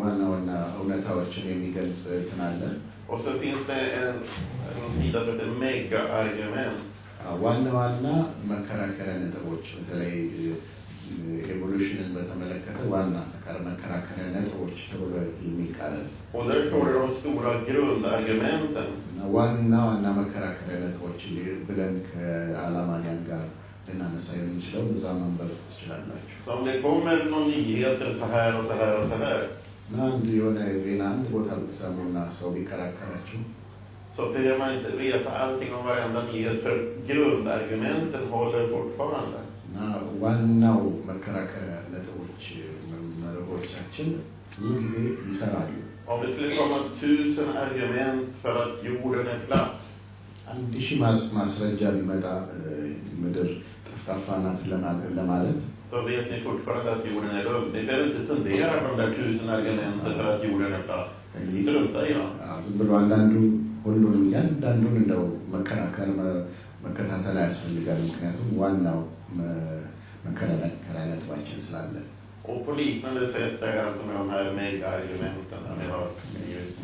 ዋና ዋና እውነታዎችን የሚገልጽ እንትን አለ። Och så finns det en sida som heter mega-argument. ዋና ዋና መከራከሪያ ነጥቦች በተለይ ኤቮሉሽንን በተመለከተ ዋና መከራከሪያ ነጥቦች ተብሎ የሚል ቃል አለ። Och där står det de stora grundargumenten. ዋና ዋና መከራከሪያ ነጥቦች ብለን ከአላማያን ጋር ልናነሳ የምንችለው እዛ ማንበብ ትችላላችሁ። Om det kommer någon nyheter så här och så här och så här. እና አንድ የሆነ ዜና አንድ ቦታ ብትሰሙና ሰው ቢከራከራችሁ så behöver man inte veta allting om varenda nyhet, för grundargumenten håller fortfarande. እና ዋናው መከራከሪያ ነጥቦች መርሆቻችን ብዙ ጊዜ ይሰራሉ። Om det skulle komma 1000 argument för att jorden är platt. አንድ ሺህ ማስረጃ ቢመጣ ምድር ጠፍጣፋ ናት ለማለት Så vet ni fortfarande att jorden är rund. Ni behöver inte fundera på de där 1000 argumenten för att jorden är platt. Strunta i dem. ዝም ብሎ አንዳንዱ ሁሉንም እያንዳንዱን እንደው መከታተል ያስፈልጋል። ምክንያቱም ዋናው መከራከሪያ ነጥባችን ስላለ Och på liknande sätt är det alltså med de här mega-argumenten som vi har.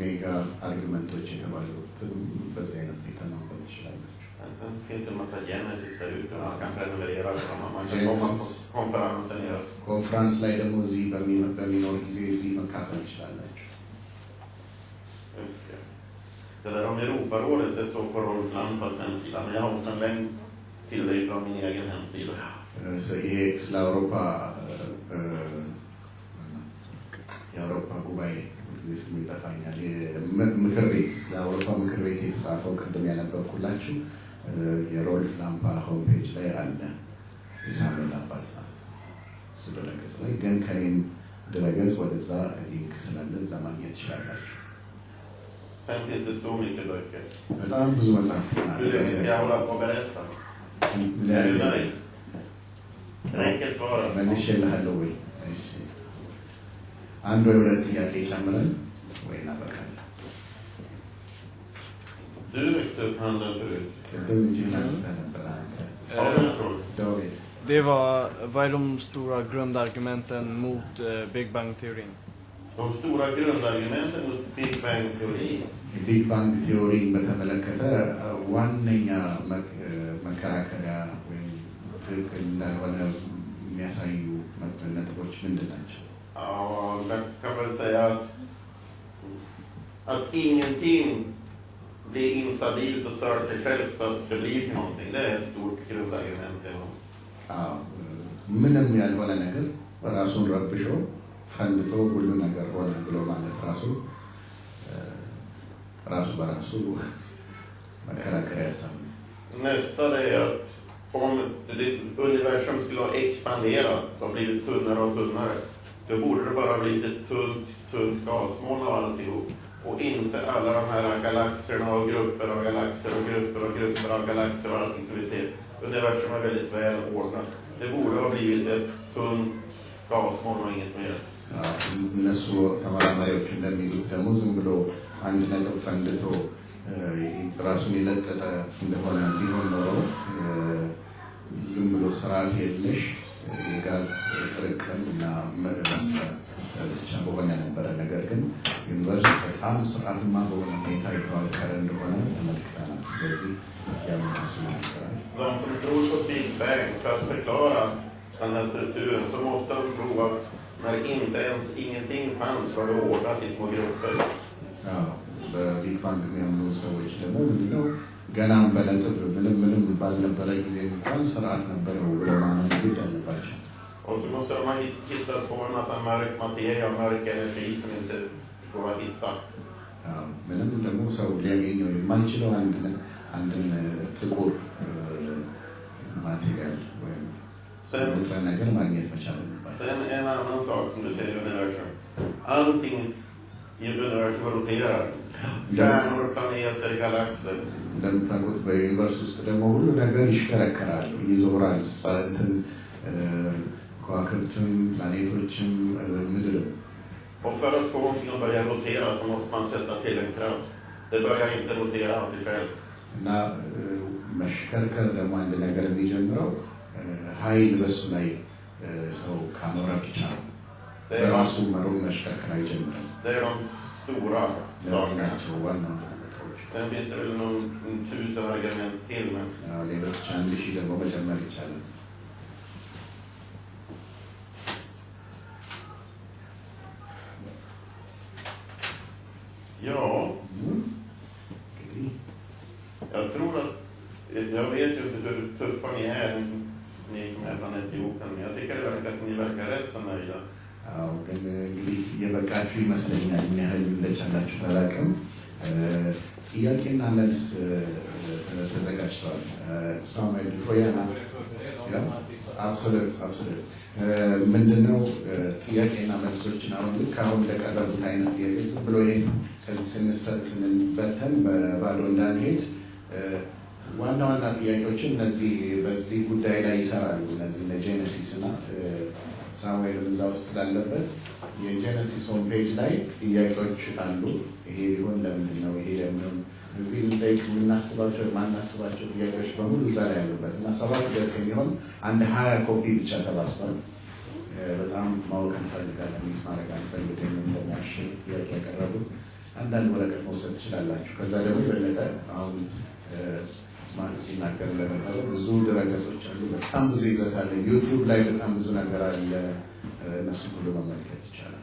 ሜጋ-argumenቶች የተባሉትን በዚህ አይነት ሁኔታ ማንበብ ትችላላችሁ። Sen finns det en massa Genesis där ute. Man kan prenumerera på dem. Man kan komma på konferensen i höst. ኮንፈረንስ ላይ ደግሞ እዚህ በሚኖር ጊዜ እዚህ መካፈል ትችላላችሁ። Just det. Det där om Europarådet, det står på Rolf Lampas hemsida. Men jag har också en länk till dig från min egen hemsida. ይሄ ስለ አውሮፓ የአውሮፓ ጉባኤ ስም ይጠፋኛል። ምክር ቤት ለአውሮፓ ምክር ቤት የተጻፈው ቅድም ያነበብኩላችሁ የሮልፍ ላምፓ ሆም ፔጅ ላይ አለ። የሳሙኤል አባት እሱ ድረገጽ ላይ ግን ከኔም ድረገጽ ወደዛ ሊንክ ስላለ እዛ ማግኘት ትችላላችሁ። Sen finns det så mycket böcker. በጣም ብዙ መጽሐፍ Hur ska jag hålla på och berätta? Är du nöjd? Enkelt svar. መልሼልሃለሁ ወይ? እሺ አንድ ወይ ሁለት ጥያቄ ጨምረን ወይ እናበቃለን። Du räckte upp handen förut. ቅድም እንጂ አንስተህ ነበር አንተ። Har du en fråga? ዳዊት Det var, vad är de stora grundargumenten mot Big Bang-teorin? De stora grundargumenten mot Big Bang-teorin. ቢግ ባንግ ቲዮሪን በተመለከተ ዋነኛ መከራከሪያ ወይም ትክክል እንዳልሆነ የሚያሳዩ ነጥቦች ምንድን ናቸው? Ja, jag kan väl säga att ingenting blir instabilt och stör sig själv så att det blir någonting. Det är ett stort grundargument. ምንም ያልሆነ ነገር ራሱን ረብሾ ፈንድቶ ሁሉ ነገር ሆነ ብሎ ማለት ራሱ በራሱ መከራከሪያ ያሳም። Nästa är att om universum skulle ha expanderat och blivit tunnare och tunnare, då borde det bara blivit ett tunt gasmoln av alltihop. Och inte alla de här galaxerna och grupper av galaxer och grupper och grupper av galaxer och allting som vi ser. Universum är väldigt väl ordnat. Det borde ha blivit ett tunt gasmoln och inget mer. እነሱ ተመራማሪዎች እንደሚሉት ደግሞ ዝም ብሎ አንድ ነጥብ ፈንድቶ ራሱን የለጠጠ እንደሆነ ቢሆን ኖሮ ዝም ብሎ ስርዓት የለሽ የጋዝ ጥርቅም እና ብቻ በሆነ ነበረ። ነገር ግን ዩኒቨርስ በጣም ስርዓትማ በሆነ ሁኔታ የተዋቀረ እንደሆነ ተመልክተናል። ስለዚህ ያመሱ ይችላል። De som tror på Big Bang, för att förklara den här strukturen, så måste de tro att när inte ens ingenting fanns var det ordnat i små grupper. በቢግ ባንግ የሚያምኑ ሰዎች ደግሞ ምንድነው ገናም በነጥብ ምንም ባልነበረ ጊዜ እንኳን ስርዓት ነበረው ብለው ማመን ግድ አለባቸው። Och så måste de ha hittat på en massa mörk materia och mörk energi som inte går att hitta. ምንም ደግሞ ሰው ሊያገኘው የማንችለው አንድን ጥቁር ማቴሪያል ወይም ንጥረ ነገር ማግኘት መቻል አለባቸው። Sen en annan sak som du säger i universum. Allting i universum roterar. Stjärnor, planeter, galaxer. እንደምታውቁት በዩኒቨርስ ውስጥ ደግሞ ሁሉ ነገር ይሽከረከራል፣ ይዞራል። ከዋክብትም ፕላኔቶችም ምድርም። Och för att få någonting att börja rotera så måste man sätta till en kraft. Det börjar inte rotera av sig själv. እና መሽከርከር ደግሞ አንድ ነገር የሚጀምረው ኃይል በሱ ላይ ሰው ካኖረ ብቻ ነው። በራሱ መሮም መሽከርከር አይጀምርም። Det är de stora sakerna. ዋና Sen finns det väl någon 1000 argument till, men ሌሎች 1000 ደግሞ መጨመር ይቻላል። ja. Jag tror att, jag vet ju inte hur tuffa ni är, ni som är från Etiopien, men jag tycker det verkar som ni verkar rätt så nöjda. ግን እንግዲህ የበቃችሁ ይመስለኛል። ምን ያህል እንደቻላችሁ ታላቅም። ጥያቄና መልስ ተዘጋጅተዋል። ሳሙኤል ፎያና absolut. ምንድነው ጥያቄና መልሶችን አሁን ካሁን ለቀረቡት አይነት ጥያቄ ብሎ ይሄ ከዚህ ስንበተን በባዶ እንዳንሄድ ዋና ጥያቄዎችን እነዚህ በዚህ ጉዳይ ላይ ይሰራሉ። እነዚህ ለጄኔሲስ እና ሳሙኤል እዛ ውስጥ ስላለበት የጄኔሲስ ሆም ፔጅ ላይ ጥያቄዎች አሉ። ይሄ ሊሆን ለምንድን ነው ይሄ ለምን እዚህ ልጠይቅ የምናስባቸው ማናስባቸው ጥያቄዎች በሙሉ እዛ ላይ ያሉበት እና 7 ገጽ የሚሆን አንድ 20 ኮፒ ብቻ ተባስቷል። በጣም ማወቅ እንፈልጋለን፣ ሚስ ማድረግ አንፈልግም። እንደማሽ ጥያቄ ያቀረቡት አንዳንድ ወረቀት መውሰድ ትችላላችሁ። ከዛ ደግሞ የበለጠ አሁን ማንስ ሲናገር ለነበረ ብዙ ድረገጾች አሉ፣ በጣም ብዙ ይዘት አለ። ዩቲዩብ ላይ በጣም ብዙ ነገር አለ። እነሱ ሁሉ መመልከት ይቻላል።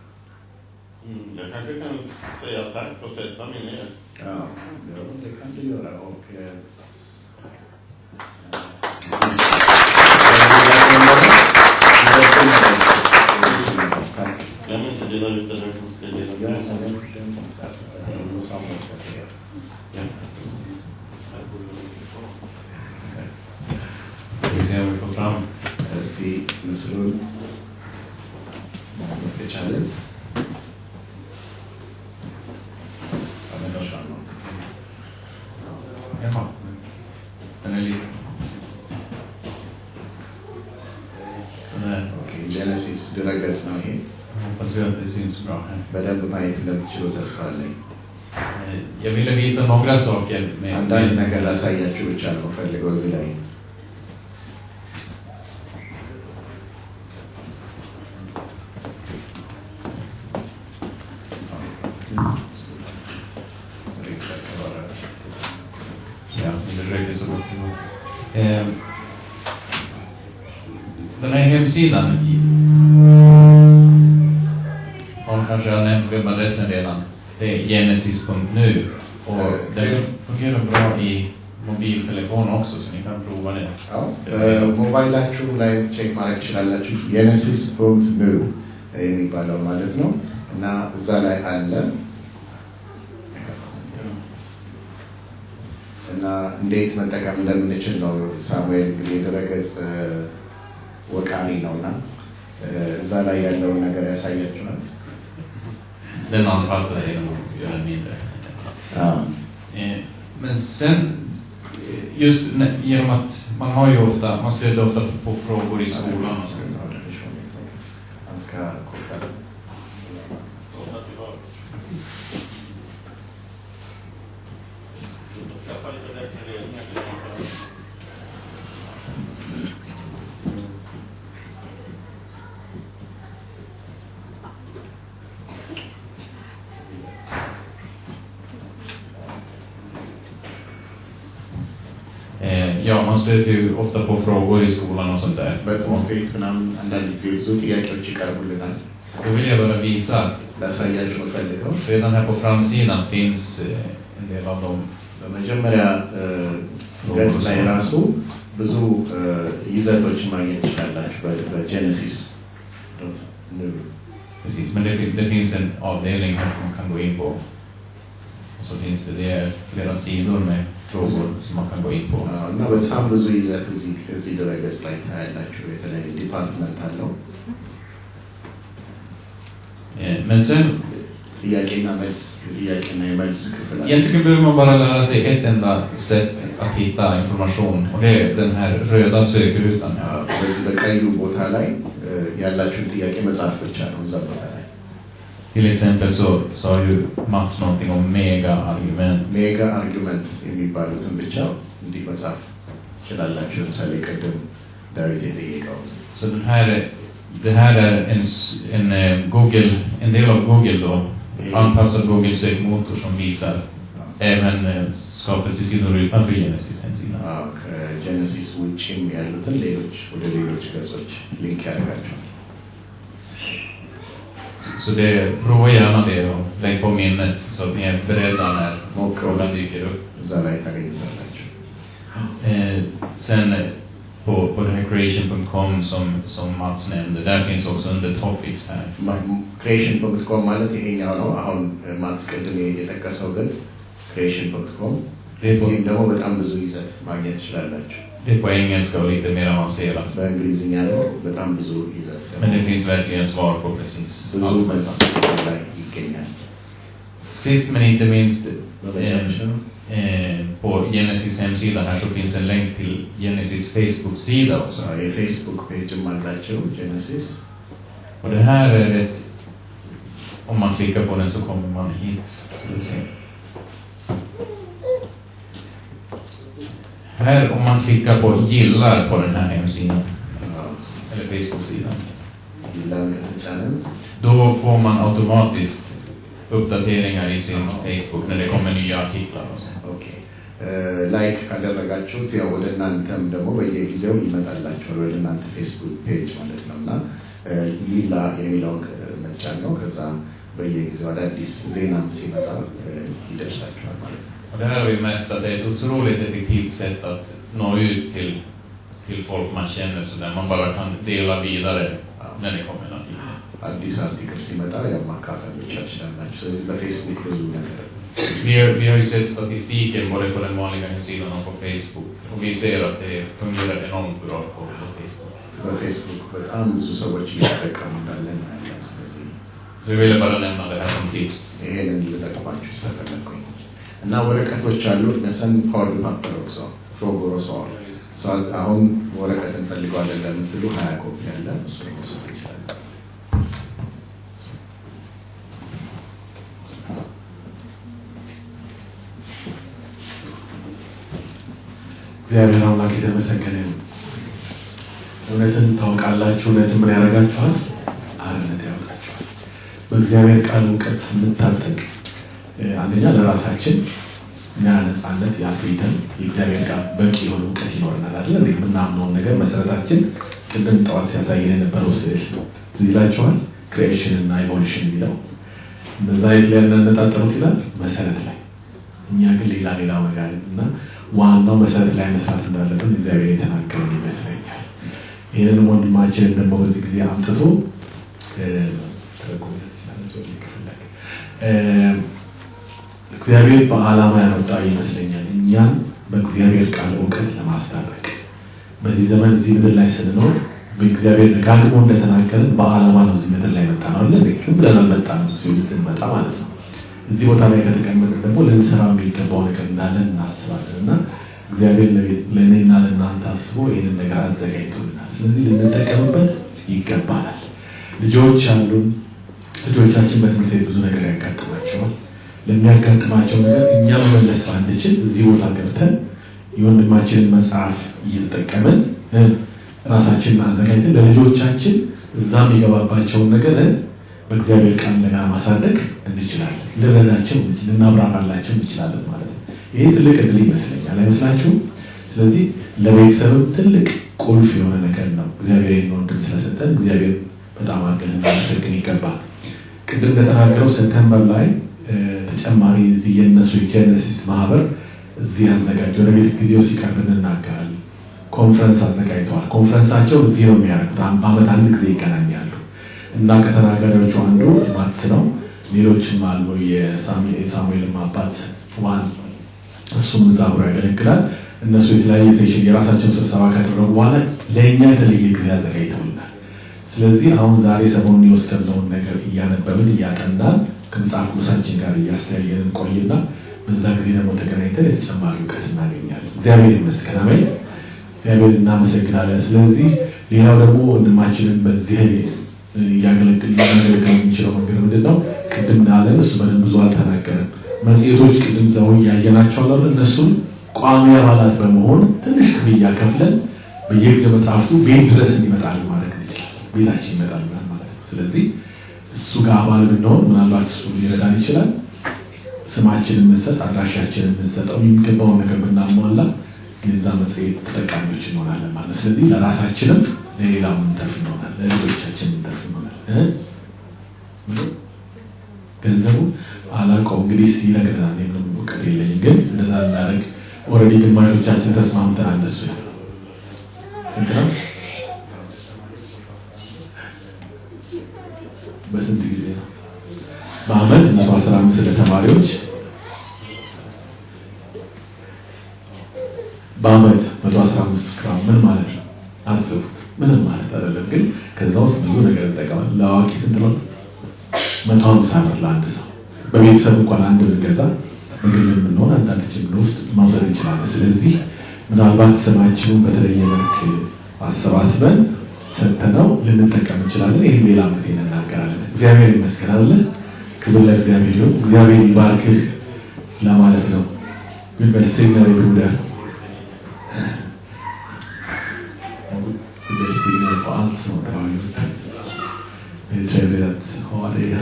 Jag kanske kan säga tack och sätta mig ner. Ja, det kan du göra. Och Jag vill inte dela ut den här Vi ser om vi får fram. እስቲ ምስሉን ማግኘት ከቻለን አመሻ ነው። Jaha. Den är liten. ኦኬ ጄኔሲስ ድረገጽ ነው ይሄ። Hoppas vi att det syns bra här. በደንብ ማየት እንደምትችሉ ተስፋ አለኝ። Jag ville visa några saker አንዳንድ ነገር ላሳያችሁ ብቻ ነው ፈልገው እዚህ ላይ Ja, vi försöker så gott det går. Den här hemsidan har kanske jag nämnt webbadressen redan. Det är genesis.nu och den fungerar bra i mobiltelefon också så ni kan prova det. Ja, ሞባይላችሁ ላይ ቼክ ማድረግ ትችላላችሁ። genesis.nu የሚባለው ማለት ነው እና እዛ ላይ አለ እና እንዴት መጠቀም እንደምንችል ነው። ሳሙኤል እንግዲህ ድረገጽ ወቃሪ ነውና እዛ ላይ ያለውን ነገር ያሳያችኋል። Den anpassar sig genom att göra den mindre. Ja. Men sen, just genom att man har ju ofta, man stöter ofta på frågor i skolan och så. Han ska koppla det. Skaffa lite bättre ledningar. Ja, man stöter ju ofta på frågor i skolan och sånt där. በትምህርት ቤት ምናምን አንዳንድ ጊዜ ብዙ ጥያቄዎች ይቀርቡልናል። Då vill jag bara visa att ላሳያችሁ የምፈልገው redan här på framsidan finns en del av dem. በመጀመሪያ ገጽ ላይ ራሱ ብዙ ይዘቶችን ማግኘት ትችላላችሁ በጄኔሲስ Precis, men det finns en avdelning här som man kan gå in på. Och så finns det är flera sidor med frågor som man kan gå in på. እና በጣም ብዙ ይዘት እዚህ ድረገጽ ላይ ታያላችሁ። የተለያየ ዲፓርትመንት አለው። Men sen ጥያቄና የመልስ ክፍል አለ። egentligen behöver man bara lära sig ett enda sätt att hitta information och det är den här röda sökrutan. በዚህ በቀዩ ቦታ ላይ ያላችሁን ጥያቄ መጻፍ ብቻ ነው እዛ ቦታ ላይ። Till exempel så sa ju Mats någonting om mega-argument. ሜጋ-አርጊመንት የሚባሉትን ብቻ እንዲህ መጻፍ ትችላላችሁ። ለምሳሌ ቅድም ዳዊት የጠየቀው Så det här är en del av Google då, anpassad Google sökmotor som visar även skapelsesidor utanför Genesis hemsida. ከጄኔሲስ ውጭም ያሉትን ሌሎች ወደ ሌሎች ገጾች ሊንክ ያደርጋቸዋል። Så prova gärna det och lägg på minnet så att ni är beredda när frågan dyker upp. እዛ ላይ ታገኙታላችሁ። Sen på det här creation.com som Mats nämnde, där finns också under topics här. creation.com ማለት ይሄኛው ነው። አሁን ማትስ ቅድም የጠቀሰው ገጽ creation.com። እዚህም ደግሞ በጣም ብዙ ይዘት ማግኘት ትችላላችሁ። Det är på engelska och lite mer avancerat. በእንግሊዝኛ ነው በጣም ብዙ ይዘት Men det finns verkligen svar på precis ብዙ allt መልስ detta. ላይ ይገኛል። Sist men inte minst በመጨረሻ på Genesis hemsida här så finns en länk till Genesis Facebook-sida också. የፌስቡክ ፔጅም አላቸው ጄኔሲስ Och det här är ett, om man klickar på den så kommer man hit. Ska vi se. Här om man klickar på gillar på den här hemsidan eller Facebook-sidan, ይላል ከተጫነን då får man automatiskt uppdateringar i sin Facebook när det kommer nya artiklar och så. ኦኬ ላይክ ካደረጋችሁት ያው ወደ እናንተም ደግሞ በየጊዜው ይመጣላችኋል ወደ እናንተ ፌስቡክ ፔጅ ማለት ነውና ይላ የሚለውን መጫን ነው ከዛ በየጊዜው አዳዲስ ዜናም ሲመጣ ይደርሳችኋል ማለት ነው። Och det här har vi märkt att det är ett otroligt effektivt sätt att nå ut till folk man känner så där man bara kan dela vidare när det kommer något. አዲስ አርቲክል ሲመጣ ያው ማካፈል ብቻ ትችላላችሁ። ስለዚህ በፌስቡክ ብዙ ነገር Vi har ju sett statistiken både på den vanliga hemsidan och på Facebook och vi ser att det fungerar enormt bra på Facebook. በፌስቡክ በጣም ብዙ ሰዎች እየተጠቀሙ እንዳለ እናያለን። ስለዚህ Så jag ville bara nämna det här som tips. ይሄንን ልጠቅማችሁ ስለፈለኩኝ እና ወረቀቶች አሉ እነሱን ፓወር ፓፐር ኦክሶ ፍሮጎሮ ሶል ሰዓት አሁን ወረቀት እንፈልጋለን ለምትሉ 20 ኮፒ አለ እሱ መውሰድ ይችላል። እግዚአብሔር አምላክ የተመሰገነ ይሁን። እውነትን ታውቃላችሁ፣ እውነትን ምን ያደርጋችኋል? አርነት ያወጣችኋል። በእግዚአብሔር ቃል እውቀት ስንታጠቅ አንደኛ ለራሳችን እና ነፃነት ያፍሪደን የእግዚአብሔር ቃል በቂ የሆነ እውቀት ይኖረናል አይደል? የምናምነውን ነገር መሰረታችን ቅድም ጠዋት ሲያሳየን የነበረው ስዕል እዚህ ይላችኋል ክሪኤሽን እና ኢቮሉሽን የሚለው በዛ የት ላይ እናነጣጠሩት ይላል መሰረት ላይ እኛ ግን ሌላ ነገር እና ዋናው መሰረት ላይ መስራት እንዳለብን እግዚአብሔር የተናገረን ይመስለኛል። ይሄንን ወንድማችንን ደግሞ በዚህ ጊዜ አምጥቶ ተቆየት ይችላል እግዚአብሔር በዓላማ ያመጣ ይመስለኛል እኛን በእግዚአብሔር ቃል እውቀት ለማስታጠቅ በዚህ ዘመን እዚህ ምድር ላይ ስንኖር በእግዚአብሔር ደጋግሞ እንደተናገረን በዓላማ ነው እዚህ ምድር ላይ መጣነው አይደል? ዝም ብለን አልመጣንም ሲል መጣ ማለት ነው። እዚህ ቦታ ላይ ከተቀመጥን ደግሞ ለንስራ የሚገባው ነገር እንዳለን እናስባለንና እግዚአብሔር ለኔና ለእናንተ አስቦ ይሄንን ነገር አዘጋጅቶልናል። ስለዚህ ልንጠቀምበት ይገባናል። ልጆች አሉን። ልጆቻችን በትምህርት ቤት ብዙ ነገር ያጋጥማቸዋል። ለሚያጋጥማቸው ነገር እኛ መመለስ ባንችል እዚህ ቦታ ገብተን የወንድማችንን መጽሐፍ እየተጠቀምን ራሳችንን አዘጋጅተን ለልጆቻችን እዛም ይገባባቸውን ነገር በእግዚአብሔር ቃል እንደገና ማሳደግ እንችላለን። ልንረዳቸው ልናብራራላቸው እንችላለን ማለት ነው። ይሄ ትልቅ እድል ይመስለኛል አይመስላችሁም? ስለዚህ ለቤተሰብ ትልቅ ቁልፍ የሆነ ነገር ነው። እግዚአብሔር ይህን ወንድም ስለሰጠን እግዚአብሔር በጣም አድርገን እናመሰግን ይገባል። ቅድም እንደተናገረው ሰፕተምበር ላይ ተጨማሪ እዚህ የነሱ ጄኔሲስ ማህበር እዚህ ያዘጋጀው ለቤት ጊዜው ሲቀርብ እናገራለን። ኮንፈረንስ አዘጋጅተዋል። ኮንፈረንሳቸው እዚህ ነው የሚያደርጉት። በአመት አንድ ጊዜ ይገናኛሉ እና ከተናጋሪዎቹ አንዱ ማትስ ነው። ሌሎችም አሉ። የሳሙኤል አባት ዋን እሱም እዛ አብሮ ያገለግላል። እነሱ የተለያየ ሴሽን የራሳቸውን ስብሰባ ካደረጉ በኋላ ለእኛ የተለየ ጊዜ አዘጋጅተውልናል። ስለዚህ አሁን ዛሬ ሰሞኑን የወሰድነውን ነገር እያነበብን እያጠናን ከመጽሐፍ ቅዱሳችን ጋር እያስተያየን ቆይና በዛ ጊዜ ደግሞ ተገናኝተን የተጨማሪ እውቀት እናገኛለን። እግዚአብሔር ይመስገን። አሜን። እግዚአብሔር እናመሰግናለን። ስለዚህ ሌላው ደግሞ ወንድማችንን በዚህ ያገለግላል የሚችለው ነገር ምንድነው? ቅድም እንዳለን እሱ በደንብ ብዙ አልተናገረም። መጽሔቶች ቅድም ዘው ያየናቸው አሉ። እነሱን ቋሚ አባላት በመሆን ትንሽ ክፍያ ከፍለን በየጊዜው መጽሐፍቱ ቤት ድረስ እንዲመጣል ማድረግ እንችላለን። ቤታችን ይመጣል ማለት ነው። ስለዚህ እሱ ጋር አባል ብንሆን ምናልባት እሱ ሊረዳን ይችላል። ስማችንን እንሰጥ፣ አድራሻችንን እንሰጠው፣ የሚገባውን ነገር ብናሟላ የዛ መጽሔት ተጠቃሚዎች እንሆናለን ማለት ነው። ስለዚህ ለራሳችንም ለሌላው ምንተርፍ እንሆናለን፣ ለሌሎቻችን ምንተርፍ እንሆናለን። ገንዘቡ አላውቀውም እንግዲህ ሲነግረናል። ምንም እውቀት የለኝም፣ ግን እንደዛ እናደርግ። ኦልሬዲ ግማሾቻችን ተስማምተናል። እንደሱ ስንት ነው? በስንት ጊዜ ነው? በአመት 115 ለተማሪዎች በአመት 115 ግራም ምን ማለት ነው? አስቡት። ምንም ማለት አይደለም፣ ግን ከዛ ውስጥ ብዙ ነገር እንጠቀማለን። ለአዋቂ ስንት ነው? 150 ብር ለአንድ ሰው። በቤተሰብ እንኳን አንድ ብንገዛ በግል የምንሆን አንዳንዳችን ብንወስድ መውሰድ እንችላለን። ስለዚህ ምናልባት ስማችንን በተለየ መልክ አሰባስበን ሰጥተነው ልንጠቀም እንችላለን። ይህን ሌላ ጊዜ እንናገራለን። እግዚአብሔር ይመስገን። ክብር ለእግዚአብሔር ይሁን። እግዚአብሔር ይባርክህ ለማለት ነው። ግን በልሴናሪ ብሩደር በልሴናሪ ፎአንት ነው ቤት ሆዋዴያ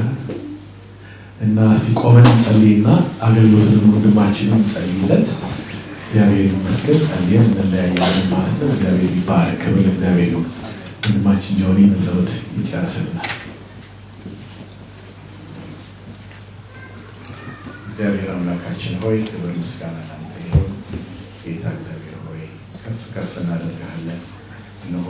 እና እስቲ ቆመን እንጸልይና አገልግሎትን ወንድማችንን እንጸልይለት። እግዚአብሔር ይመስገን። ጸልየን እንለያያለን ማለት ነው። እግዚአብሔር ይባረክ። ክብር ለእግዚአብሔር ይሁን። ወንድማችን ጆኒ በጸሎት ይጨርስልናል። እግዚአብሔር አምላካችን ሆይ ክብር ምስጋና ላንተ ይሁን። ጌታ እግዚአብሔር ሆይ ከፍ ከፍ እናደርግሃለን። እነሆ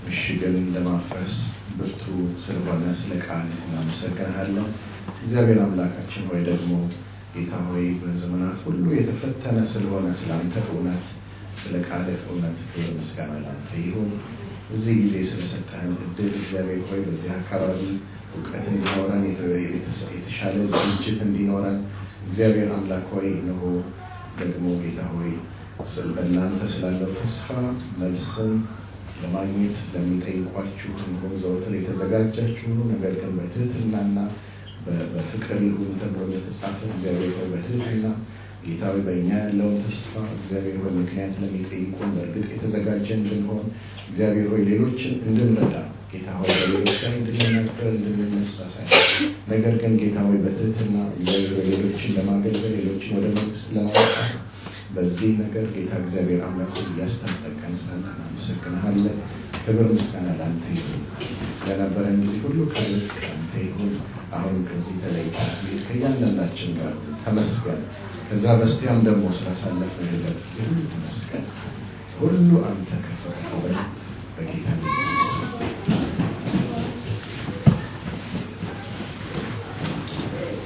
ምሽግን ለማፍረስ ብርቱ ስለሆነ ስለ ቃል እናመሰግንሃለን። እግዚአብሔር አምላካችን ሆይ ደግሞ ጌታ ሆይ በዘመናት ሁሉ የተፈተነ ስለሆነ ስላንተ እውነት፣ ስለ ቃል እውነት ክብር ምስጋና ላንተ ይሁን። እዚህ ጊዜ ስለሰጠህን እድል እግዚአብሔር ሆይ በዚህ አካባቢ እውቀት እንዲኖረን የተሻለ ዝግጅት እንዲኖረን እግዚአብሔር አምላክ ሆይ እነሆ ደግሞ ጌታ ሆይ በእናንተ ስላለው ተስፋ መልስን ለማግኘት ለሚጠይቋችሁ እነሆ ዘወትር የተዘጋጃችሁ ነገር ግን በትህትናና በፍቅር ይሁን ተብሎ የተጻፈ እግዚአብሔር ሆይ በትህትና ጌታ ሆይ በእኛ ያለውን ተስፋ እግዚአብሔር ሆይ ምክንያት ለሚጠይቁን በእርግጥ የተዘጋጀ እንድንሆን እግዚአብሔር ሆይ ሌሎችን እንድንረዳ ጌታ ሆይ በሌሎች ላይ እንድንናገር እንድንነሳ ሳይሆን ነገር ግን ጌታ ሆይ በትህትና እግዚአብሔር ሌሎችን ለማገልገል ሌሎችን ወደ መንግስት ለማውጣት በዚህ ነገር ጌታ እግዚአብሔር አምላክ እያስጠነቀቀን ስላለ እናመሰግንሃለን። ክብር ምስጋና ላንተ ይሁን። ስለነበረን ጊዜ ሁሉ ክብር ላንተ ይሁን። አሁን ከዚህ ተለይታ ስሄድ ከእያንዳንዳችን ጋር ተመስገን። ከዛ በስቲያም ደግሞ ስላሳለፍነው ጊዜ ሁሉ ተመስገን። ሁሉ አንተ ከፍ ከፍ በል በጌታ